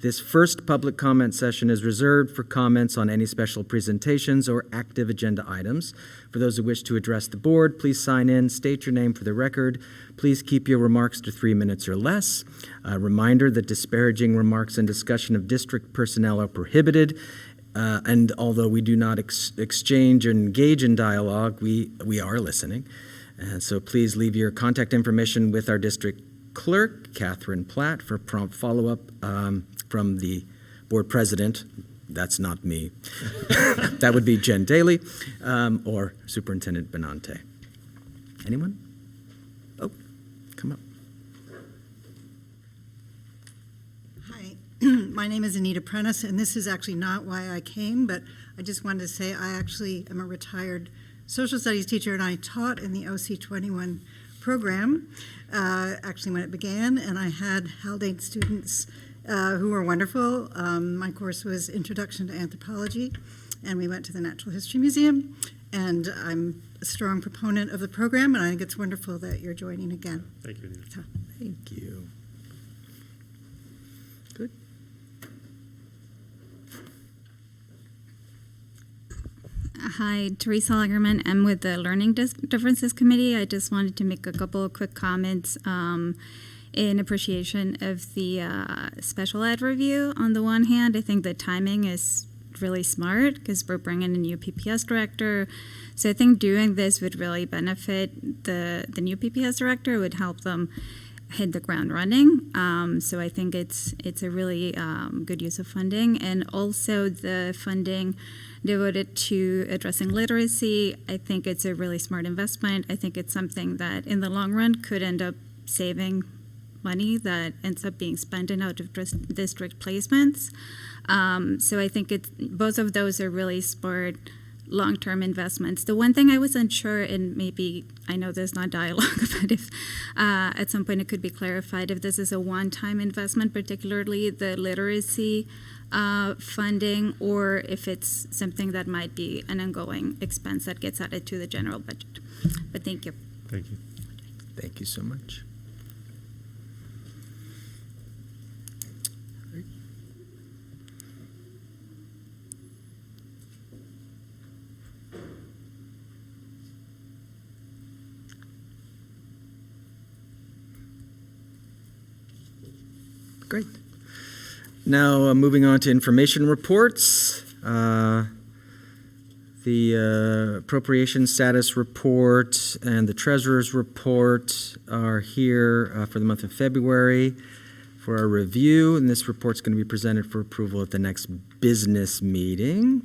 Speaker 1: This first public comment session is reserved for comments on any special presentations or active agenda items. For those who wish to address the board, please sign in, state your name for the record. Please keep your remarks to 3 minutes or less. A reminder that disparaging remarks and discussion of district personnel are prohibited. And although we do not exchange or engage in dialogue, we are listening. So please leave your contact information with our district clerk, Catherine Platt, for prompt follow-up from the board president. That's not me. That would be Jen Daly or Superintendent Benante. Anyone? Oh, come up.
Speaker 7: Hi, my name is Anita Prentice, and this is actually not why I came, but I just wanted to say I actually am a retired social studies teacher, and I taught in the OC21 program, actually when it began, and I had Haldane students who were wonderful. My course was Introduction to Anthropology, and we went to the Natural History Museum, and I'm a strong proponent of the program, and I think it's wonderful that you're joining again.
Speaker 2: Thank you, Anita.
Speaker 7: So,
Speaker 1: Thank you. Good.
Speaker 8: Hi, Teresa Lagerman. I'm with the Learning Differences Committee. I just wanted to make a couple of quick comments in appreciation of the special ed review. On the one hand, I think the timing is really smart because we're bringing a new PPS director. So I think doing this would really benefit the new PPS director. It would help them hit the ground running. So I think it's a really good use of funding. And also the funding devoted to addressing literacy, I think it's a really smart investment. I think it's something that in the long run could end up saving money that ends up being spent in out of district placements. So I think both of those are really smart long-term investments. The one thing I was unsure, and maybe I know there's not dialogue, but if at some point it could be clarified if this is a one-time investment, particularly the literacy funding, or if it's something that might be an ongoing expense that gets added to the general budget. But thank you.
Speaker 2: Thank you.
Speaker 1: Thank you so much. Great. Now, moving on to information reports. The appropriation status report and the treasurer's report are here for the month of February for our review, and this report's going to be presented for approval at the next business meeting.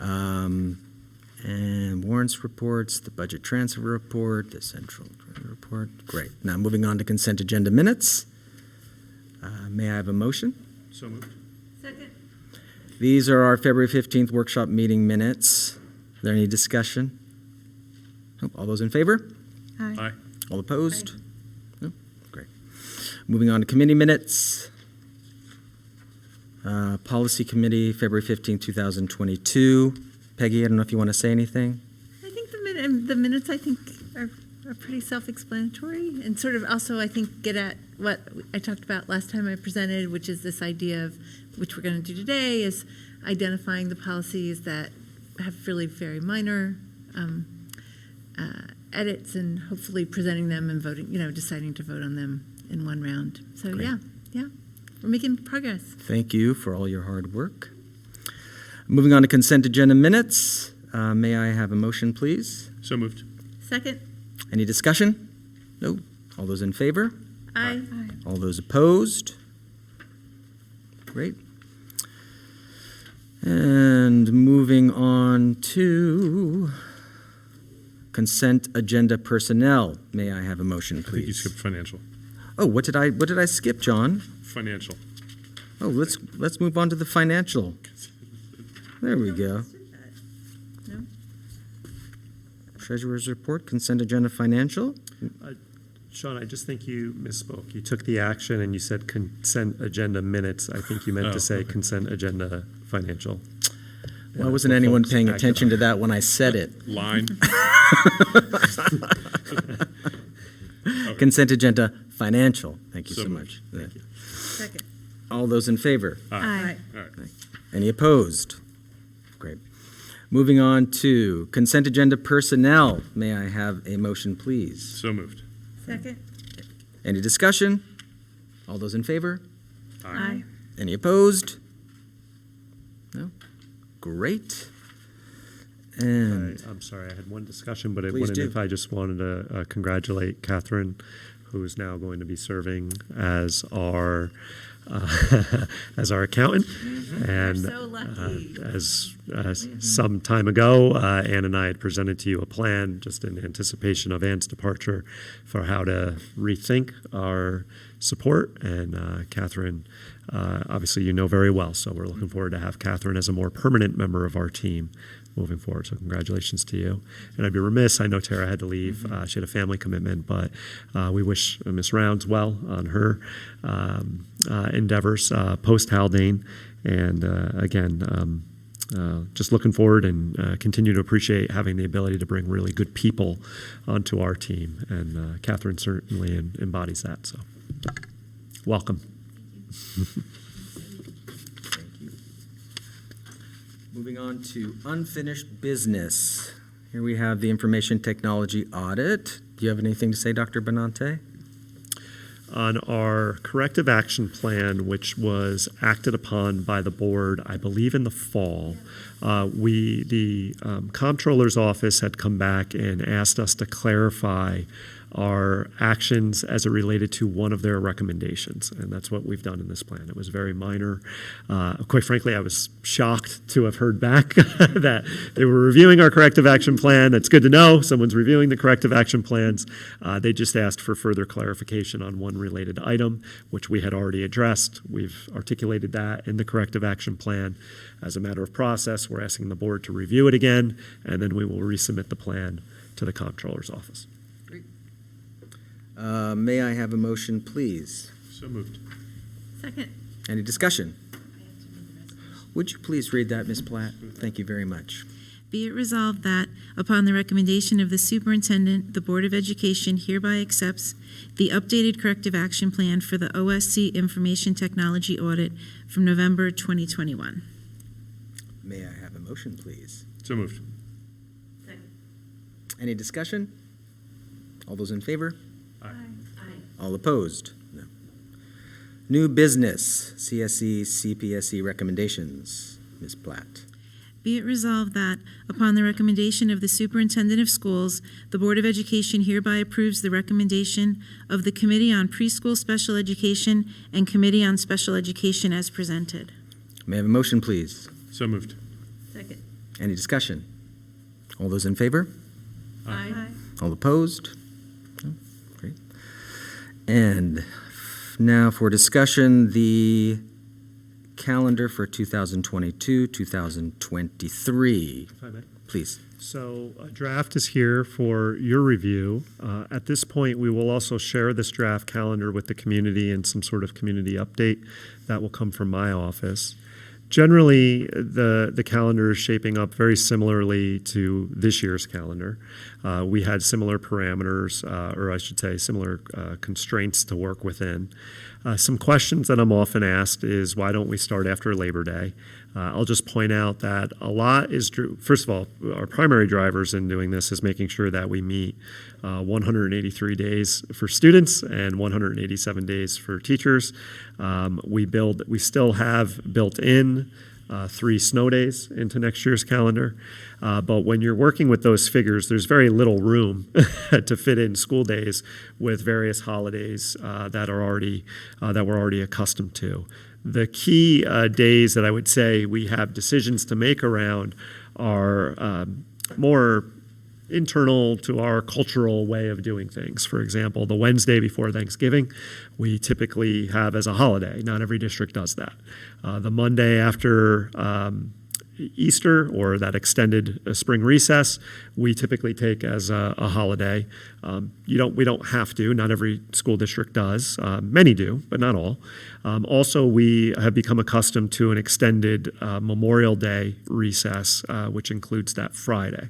Speaker 1: And warrants reports, the budget transfer report, the central report. Great. Now, moving on to consent agenda minutes. May I have a motion?
Speaker 4: So moved.
Speaker 6: Second.
Speaker 1: These are our February 15th workshop meeting minutes. Is there any discussion? Nope. All those in favor?
Speaker 4: Aye.
Speaker 1: All opposed? No? Great. Moving on to committee minutes. Policy Committee, February 15th, 2022. Peggy, I don't know if you want to say anything.
Speaker 6: I think the minutes I think are pretty self-explanatory, and sort of also I think get at what I talked about last time I presented, which is this idea of, which we're going to do today, is identifying the policies that have really very minor edits, and hopefully presenting them and voting, deciding to vote on them in one round. So
Speaker 1: Great.
Speaker 6: yeah, we're making progress.
Speaker 1: Thank you for all your hard work. Moving on to consent agenda minutes. May I have a motion, please?
Speaker 4: So moved.
Speaker 6: Second.
Speaker 1: Any discussion? No. All those in favor?
Speaker 6: Aye.
Speaker 1: All those opposed? Great. And moving on to consent agenda personnel. May I have a motion,
Speaker 4: I think you
Speaker 1: please?
Speaker 4: skipped financial.
Speaker 1: Oh, what did I skip, John?
Speaker 4: Financial.
Speaker 1: Oh, let's move on to the financial. There we go.
Speaker 6: No?
Speaker 1: Treasurer's report, consent agenda financial.
Speaker 2: Sean, I just think you misspoke. You took the action and you said consent agenda minutes. I think you meant to say consent agenda financial.
Speaker 1: Why wasn't anyone paying attention to that when I said it?
Speaker 4: Line.
Speaker 1: Consent agenda financial. Thank you
Speaker 4: So
Speaker 1: so
Speaker 4: moved.
Speaker 1: much.
Speaker 4: Thank you.
Speaker 6: Second.
Speaker 1: All those in favor?
Speaker 5: Aye.
Speaker 4: All right.
Speaker 1: Any opposed? Great. Moving on to consent agenda personnel. May I have a motion, please?
Speaker 4: So moved.
Speaker 6: Second.
Speaker 1: Any discussion? All those in favor?
Speaker 5: Aye.
Speaker 1: Any opposed? No? Great. And
Speaker 2: I'm sorry, I had one discussion, but it
Speaker 1: Please
Speaker 2: wouldn't
Speaker 1: do.
Speaker 2: if I just wanted to congratulate Catherine, who is now going to be serving as our as our accountant. And
Speaker 6: so lucky.
Speaker 2: as some time ago, Ann and I had presented to you a plan just in anticipation of Ann's departure for how to rethink our support. And Catherine, obviously you know very well, so we're looking forward to have Catherine as a more permanent member of our team moving forward. So congratulations to you. And I'd be remiss, I know Tara had to leave. She had a family commitment, but we wish Ms. Rounds well on her endeavors post Haldane. And again, just looking forward and continue to appreciate having the ability to bring really good people onto our team. And Catherine certainly embodies that. So welcome.
Speaker 1: moving on to unfinished business. Here we have the information technology audit. Do you have anything to say, Dr. Benante?
Speaker 2: On our corrective action plan, which was acted upon by the board, I believe in the fall, the comptroller's office had come back and asked us to clarify our actions as it related to one of their recommendations, and that's what we've done in this plan. It was very minor. Quite frankly, I was shocked to have heard back that they were reviewing our corrective action plan. That's good to know. Someone's reviewing the corrective action plans. They just asked for further clarification on one related item, which we had already addressed. We've articulated that in the corrective action plan. As a matter of process, we're asking the board to review it again, and then we will resubmit the plan to the comptroller's office.
Speaker 1: May I have a motion, please?
Speaker 4: So moved.
Speaker 6: Second.
Speaker 1: Any discussion? Would you please read that, Ms. Platt? Thank you very much.
Speaker 9: Be it resolved that, upon the recommendation of the Superintendent, the Board of Education hereby accepts the updated corrective action plan for the OSC Information Technology Audit from November 2021.
Speaker 1: May I have a motion, please?
Speaker 4: So moved.
Speaker 1: Any discussion? All those in favor?
Speaker 4: Aye.
Speaker 1: All opposed? No. New business, CSE, CPSE recommendations. Ms. Platt.
Speaker 9: Be it resolved that, upon the recommendation of the Superintendent of Schools, the Board of Education hereby approves the recommendation of the Committee on Preschool Special Education and Committee on Special Education as presented.
Speaker 1: May I have a motion, please?
Speaker 4: So moved.
Speaker 6: Second.
Speaker 1: Any discussion? All those in favor?
Speaker 6: Aye.
Speaker 1: All opposed? No? Great. And now for discussion, the calendar for 2022-2023.
Speaker 2: If I may.
Speaker 1: Please.
Speaker 2: So a draft is here for your review. At this point, we will also share this draft calendar with the community and some sort of community update that will come from my office. Generally, the calendar is shaping up very similarly to this year's calendar. We had similar parameters, or I should say similar constraints to work within. Some questions that I'm often asked is, why don't we start after Labor Day? I'll just point out that a lot is true. First of all, our primary drivers in doing this is making sure that we meet 183 days for students and 187 days for teachers. We still have built in 3 snow days into next year's calendar. But when you're working with those figures, there's very little room to fit in school days with various holidays that we're already accustomed to. The key days that I would say we have decisions to make around are more internal to our cultural way of doing things. For example, the Wednesday before Thanksgiving, we typically have as a holiday. Not every district does that. The Monday after Easter or that extended spring recess, we typically take as a holiday. We don't have to. Not every school district does. Many do, but not all. Also, we have become accustomed to an extended Memorial Day recess, which includes that Friday,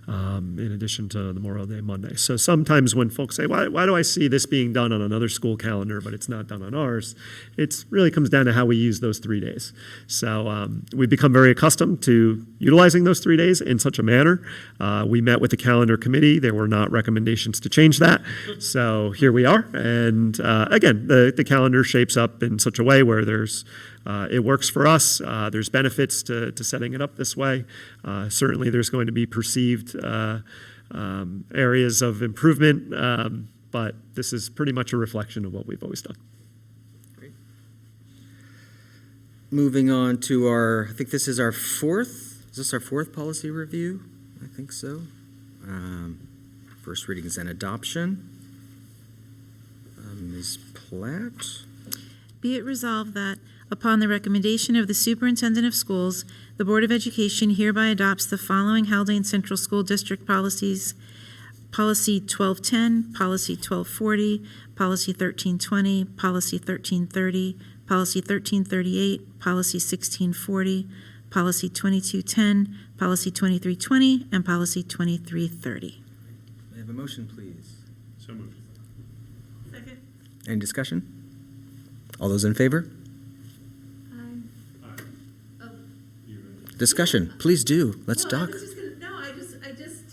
Speaker 2: in addition to the Memorial Day Monday. So sometimes when folks say, why do I see this being done on another school calendar, but it's not done on ours? It really comes down to how we use those 3 days. So we've become very accustomed to utilizing those 3 days in such a manner. We met with the calendar committee. There were not recommendations to change that. So here we are. And again, the calendar shapes up in such a way where it works for us. There's benefits to setting it up this way. Certainly there's going to be perceived areas of improvement, but this is pretty much a reflection of what we've always done.
Speaker 1: Great. Moving on to I think this is our fourth policy review? I think so. First readings and adoption. Ms. Platt.
Speaker 9: Be it resolved that, upon the recommendation of the Superintendent of Schools, the Board of Education hereby adopts the following Haldane Central School District policies: Policy 1210, Policy 1240, Policy 1320, Policy 1330, Policy 1338, Policy 1640, Policy 2210, Policy 2320, and Policy 2330.
Speaker 1: May I have a motion, please?
Speaker 4: So moved.
Speaker 6: Second.
Speaker 1: Any discussion? All those in favor? Discussion, please do. Let's talk.
Speaker 6: I just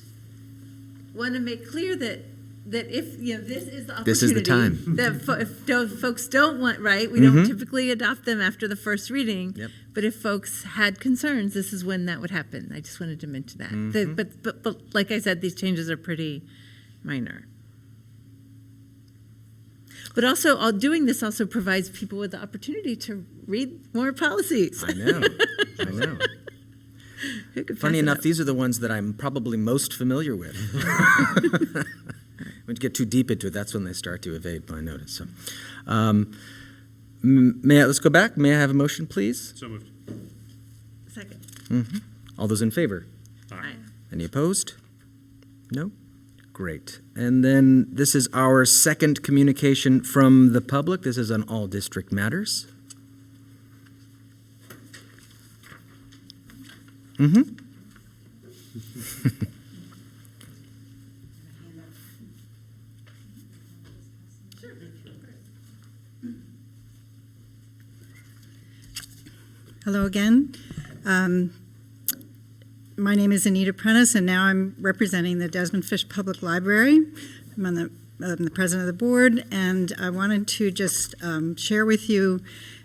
Speaker 6: want to make clear that if, this is the opportunity.
Speaker 1: This is the time.
Speaker 6: That if folks don't want, right, we don't typically adopt them after the first reading.
Speaker 1: Yep.
Speaker 6: But if folks had concerns, this is when that would happen. I just wanted to mention that. But like I said, these changes are pretty minor. But also, doing this also provides people with the opportunity to read more policies.
Speaker 1: I know. Funny enough, these are the ones that I'm probably most familiar with. When you get too deep into it, that's when they start to evade my notice. So, let's go back. May I have a motion, please?
Speaker 4: So moved.
Speaker 6: Second.
Speaker 1: All those in favor?
Speaker 6: Aye.
Speaker 1: Any opposed? No? Great. And then this is our second communication from the public. This is on all district matters.
Speaker 7: Hello again. My name is Anita Prentice, and now I'm representing the Desmond Fish Public Library. I'm the president of the board, and I wanted to just share with you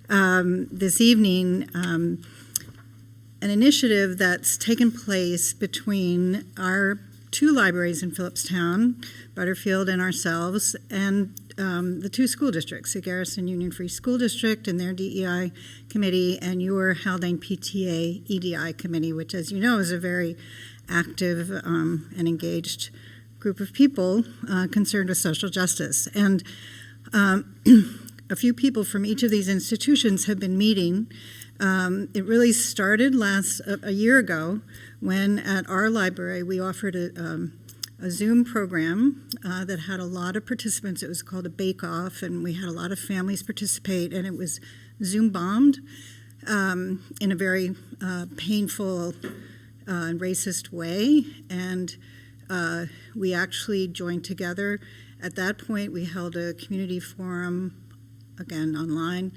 Speaker 7: this evening an initiative that's taken place between our two libraries in Phillipstown, Butterfield and ourselves, and the two school districts, the Garrison Union Free School District and their DEI committee, and your Haldane PTA EDI committee, which, as you know, is a very active and engaged group of people concerned with social justice. And a few people from each of these institutions have been meeting. It really started a year ago when at our library we offered a Zoom program that had a lot of participants. It was called a bake-off, and we had a lot of families participate, and it was Zoom bombed in a very painful and racist way, and we actually joined together. At that point, we held a community forum, again online,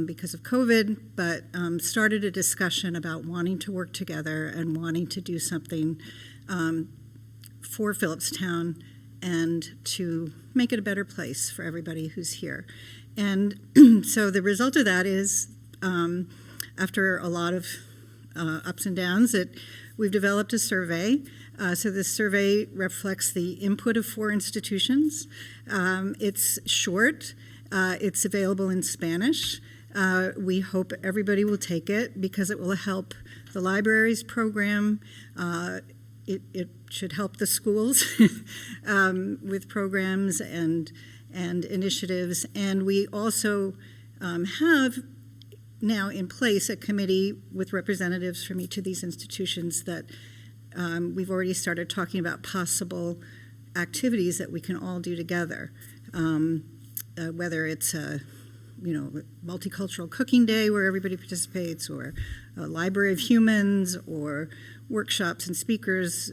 Speaker 7: because of COVID, but started a discussion about wanting to work together and wanting to do something for Phillipstown and to make it a better place for everybody who's here. And so the result of that is, after a lot of ups and downs, that we've developed a survey. So this survey reflects the input of 4 institutions. It's short. It's available in Spanish. We hope everybody will take it because it will help the library's program. It should help the schools with programs and initiatives. And we also have now in place a committee with representatives from each of these institutions that we've already started talking about possible activities that we can all do together, whether it's a multicultural cooking day where everybody participates, or a library of humans, or workshops and speakers,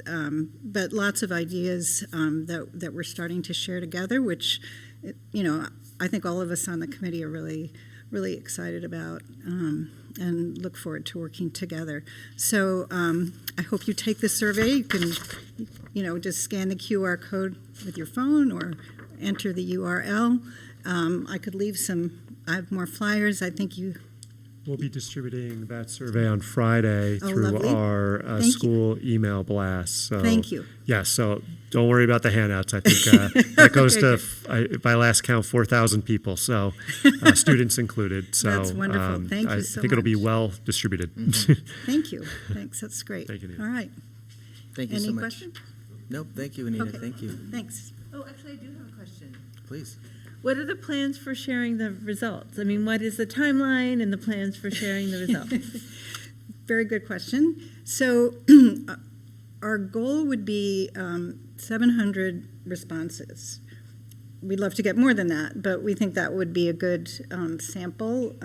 Speaker 7: but lots of ideas that we're starting to share together, which, I think all of us on the committee are really, really excited about and look forward to working together. So I hope you take this survey. You can, just scan the QR code with your phone or enter the URL. I could leave I have more flyers. I think you...
Speaker 2: We'll be distributing that survey on Friday through
Speaker 7: lovely.
Speaker 2: our school email blast. So,
Speaker 7: Thank you.
Speaker 2: Yeah, so don't worry about the handouts. I think that goes to, by last count, 4,000 people, so students included. So
Speaker 7: That's wonderful. Thank you so
Speaker 2: I think it'll be
Speaker 7: much.
Speaker 2: well distributed.
Speaker 7: Thank you. Thanks. That's great.
Speaker 2: Thank you, Anita.
Speaker 7: All right.
Speaker 1: Thank you
Speaker 7: Any
Speaker 1: so much.
Speaker 7: questions?
Speaker 1: Nope, thank you, Anita.
Speaker 7: Okay.
Speaker 1: Thank you.
Speaker 7: Thanks.
Speaker 6: Oh, actually, I do have a question.
Speaker 1: Please.
Speaker 6: What are the plans for sharing the results? I mean, what is the timeline and the plans for sharing the results?
Speaker 7: Very good question. So our goal would be 700 responses. We'd love to get more than that, but we think that would be a good sample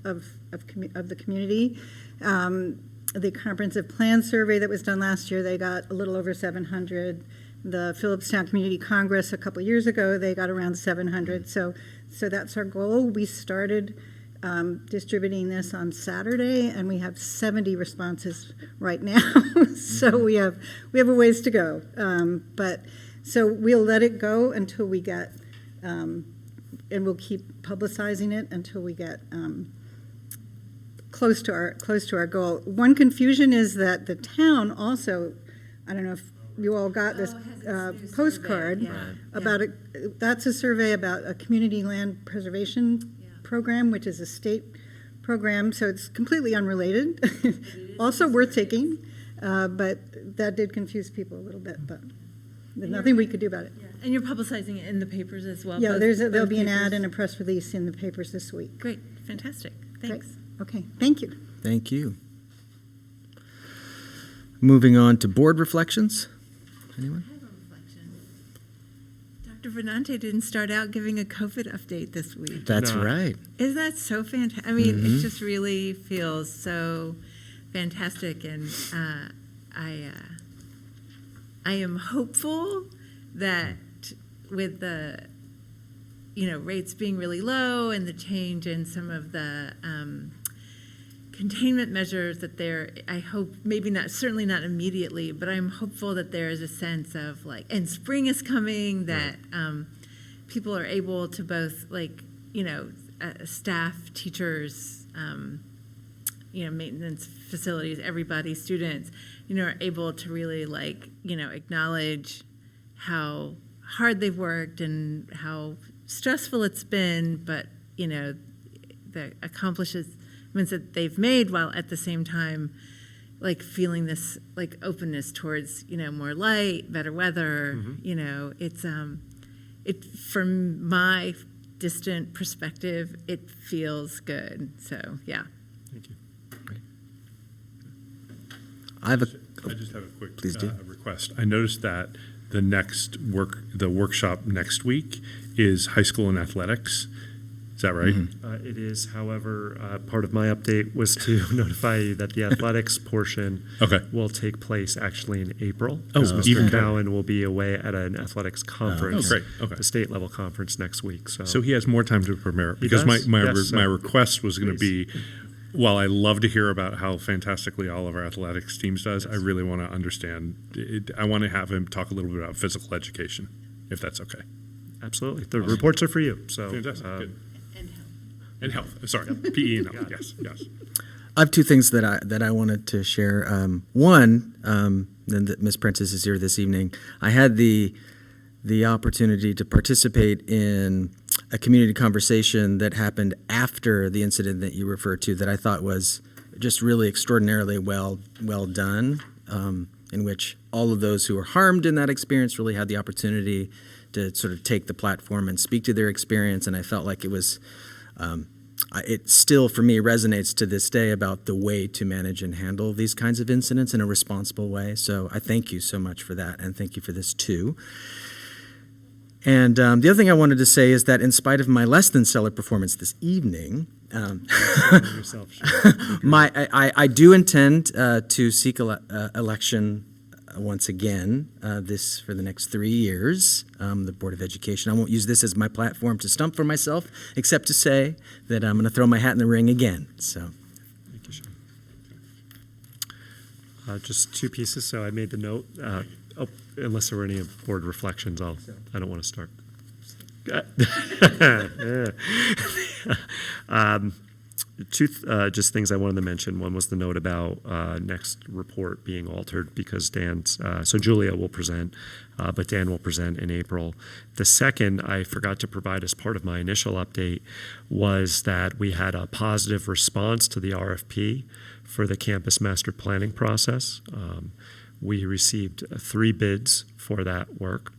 Speaker 7: of the community. The comprehensive plan survey that was done last year, they got a little over 700. The Phillipstown Community Congress a couple years ago, they got around 700. So that's our goal. We started distributing this on Saturday, and we have 70 responses right now. So we have a ways to go. But so we'll let it go until we get, and we'll keep publicizing it until we get close to our goal. One confusion is that the town also, I don't know if you all got this postcard about that's a survey about a community land preservation program, which is a state program, so it's completely unrelated. Also worth taking, but that did confuse people a little bit, but there's nothing we could do about it.
Speaker 6: Yeah. And you're publicizing it in the papers as well?
Speaker 7: Yeah, there'll be an
Speaker 6: papers?
Speaker 7: ad and a press release in the papers this week.
Speaker 6: Great, fantastic, thanks.
Speaker 7: Great. Okay, thank you.
Speaker 1: Thank you. Moving on to board reflections. Anyone?
Speaker 6: I have a reflection. Dr. Benante didn't start out giving a COVID update this week.
Speaker 1: That's
Speaker 2: No.
Speaker 1: right.
Speaker 6: Isn't that so fantastic? I mean, it just really feels so fantastic, and I am hopeful that with the rates being really low and the change in some of the containment measures that I hope, certainly not immediately, but I'm hopeful that there is a sense of and spring is coming, that people are able to both staff, teachers, maintenance facilities, everybody, students, are able to really acknowledge how hard they've worked and how stressful it's been, but, the accomplishments that they've made, while at the same time, feeling this openness towards more light, better weather. It's from my distant perspective, it feels good. So yeah.
Speaker 2: Thank you.
Speaker 1: I
Speaker 4: just have a quick
Speaker 1: Please do.
Speaker 4: request. I noticed that the workshop next week is high school and athletics. Is that right?
Speaker 2: It is, however, part of my update was to notify you that the athletics portion will take place actually in April.
Speaker 4: Oh,
Speaker 2: because
Speaker 4: even
Speaker 2: Mr.
Speaker 4: better.
Speaker 2: Cowan will be away at an athletics conference,
Speaker 4: great. Okay.
Speaker 2: the state level conference next week.
Speaker 4: So he has more time to prepare.
Speaker 2: He
Speaker 4: Because
Speaker 2: does?
Speaker 4: my
Speaker 2: Yes,
Speaker 4: my
Speaker 2: so
Speaker 4: request was going to
Speaker 2: please.
Speaker 4: be, while I love to hear about how fantastically all of our athletics teams does, I really want to understand. I want to have him talk a little bit about physical education, if that's okay.
Speaker 2: Absolutely. The reports are for you. So
Speaker 4: Fantastic. Good. And health. Sorry, PE and health. Yes.
Speaker 1: I have two things that I wanted to share. One, and that Ms. Prentice is here this evening. I had the opportunity to participate in a community conversation that happened after the incident that you referred to that I thought was just really extraordinarily well done, in which all of those who were harmed in that experience really had the opportunity to sort of take the platform and speak to their experience, and I felt like it was it still, for me, resonates to this day about the way to manage and handle these kinds of incidents in a responsible way. So I thank you so much for that, and thank you for this too. And the other thing I wanted to say is that in spite of my less than stellar performance this evening, I do intend to seek election once again this for the next 3 years, the Board of Education. I won't use this as my platform to stump for myself, except to say that I'm going to throw my hat in the ring again. So,
Speaker 2: Thank you, Sean. Just two pieces. So I made the note. Unless there were any board reflections, I don't want to start. Two just things I wanted to mention. One was the note about next report being altered because Dan's, so Julia will present, but Dan will present in April. The second I forgot to provide as part of my initial update was that we had a positive response to the RFP for the campus master planning process. We received 3 bids for that work,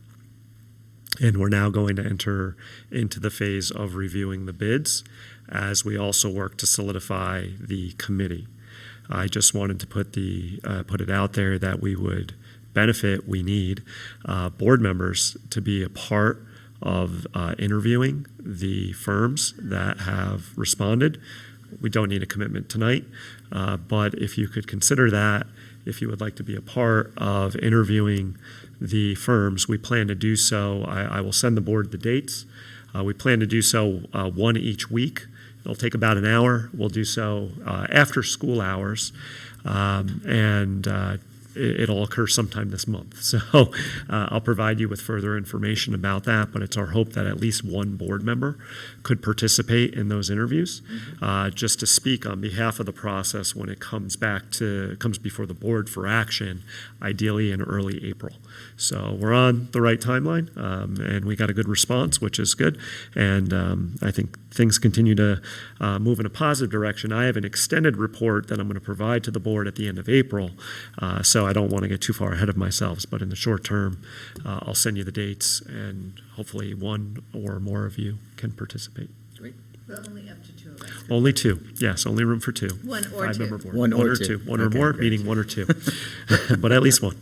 Speaker 2: and we're now going to enter into the phase of reviewing the bids as we also work to solidify the committee. I just wanted to put it out there that we would we need board members to be a part of interviewing the firms that have responded. We don't need a commitment tonight, but if you could consider that, if you would like to be a part of interviewing the firms, we plan to do so. I will send the board the dates. We plan to do so one each week. It'll take about an hour. We'll do so after school hours, and it'll occur sometime this month. So I'll provide you with further information about that, but it's our hope that at least one board member could participate in those interviews, just to speak on behalf of the process when it comes before the board for action, ideally in early April. So we're on the right timeline, and we got a good response, which is good. And I think things continue to move in a positive direction. I have an extended report that I'm going to provide to the board at the end of April, so I don't want to get too far ahead of myself. But in the short term, I'll send you the dates, and hopefully one or more of you can participate.
Speaker 1: great.
Speaker 6: But only up to 2 of us.
Speaker 2: Only 2. Yes, only room for 2.
Speaker 6: One or 2.
Speaker 2: 5-member board.
Speaker 1: One or two.
Speaker 2: One or
Speaker 1: Okay,
Speaker 2: more,
Speaker 1: great.
Speaker 2: meaning 1 or 2. But at least one.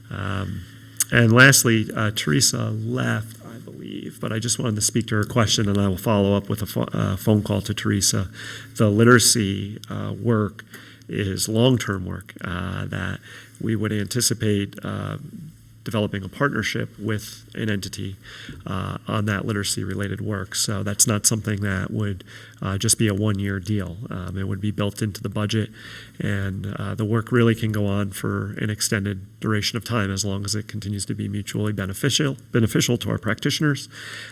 Speaker 2: And lastly, Teresa left, I believe, but I just wanted to speak to her question, and I will follow up with a phone call to Teresa. The literacy work is long-term work that we would anticipate developing a partnership with an entity on that literacy-related work. So that's not something that would just be a one-year deal. It would be built into the budget, and the work really can go on for an extended duration of time as long as it continues to be mutually beneficial to our practitioners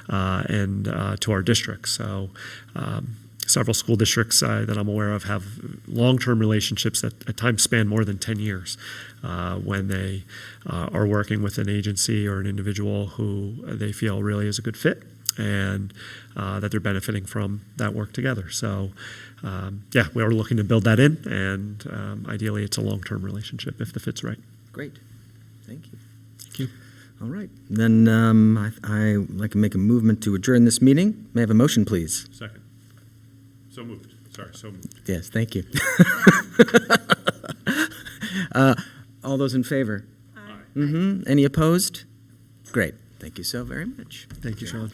Speaker 2: and to our districts. So several school districts that I'm aware of have long-term relationships that at times span more than 10 years when they are working with an agency or an individual who they feel really is a good fit and that they're benefiting from that work together. So, we're looking to build that in, and ideally it's a long-term relationship if the fit's right.
Speaker 1: Great. Thank you.
Speaker 2: Thank you.
Speaker 1: All right. Then I would like to make a movement to adjourn this meeting. May I have a motion, please?
Speaker 4: Second. So moved. Sorry, so moved.
Speaker 1: Yes, thank you. All those in favor?
Speaker 4: Aye.
Speaker 1: Mm-hmm. Any opposed? Great. Thank you so very much.
Speaker 2: Thank you, Sean.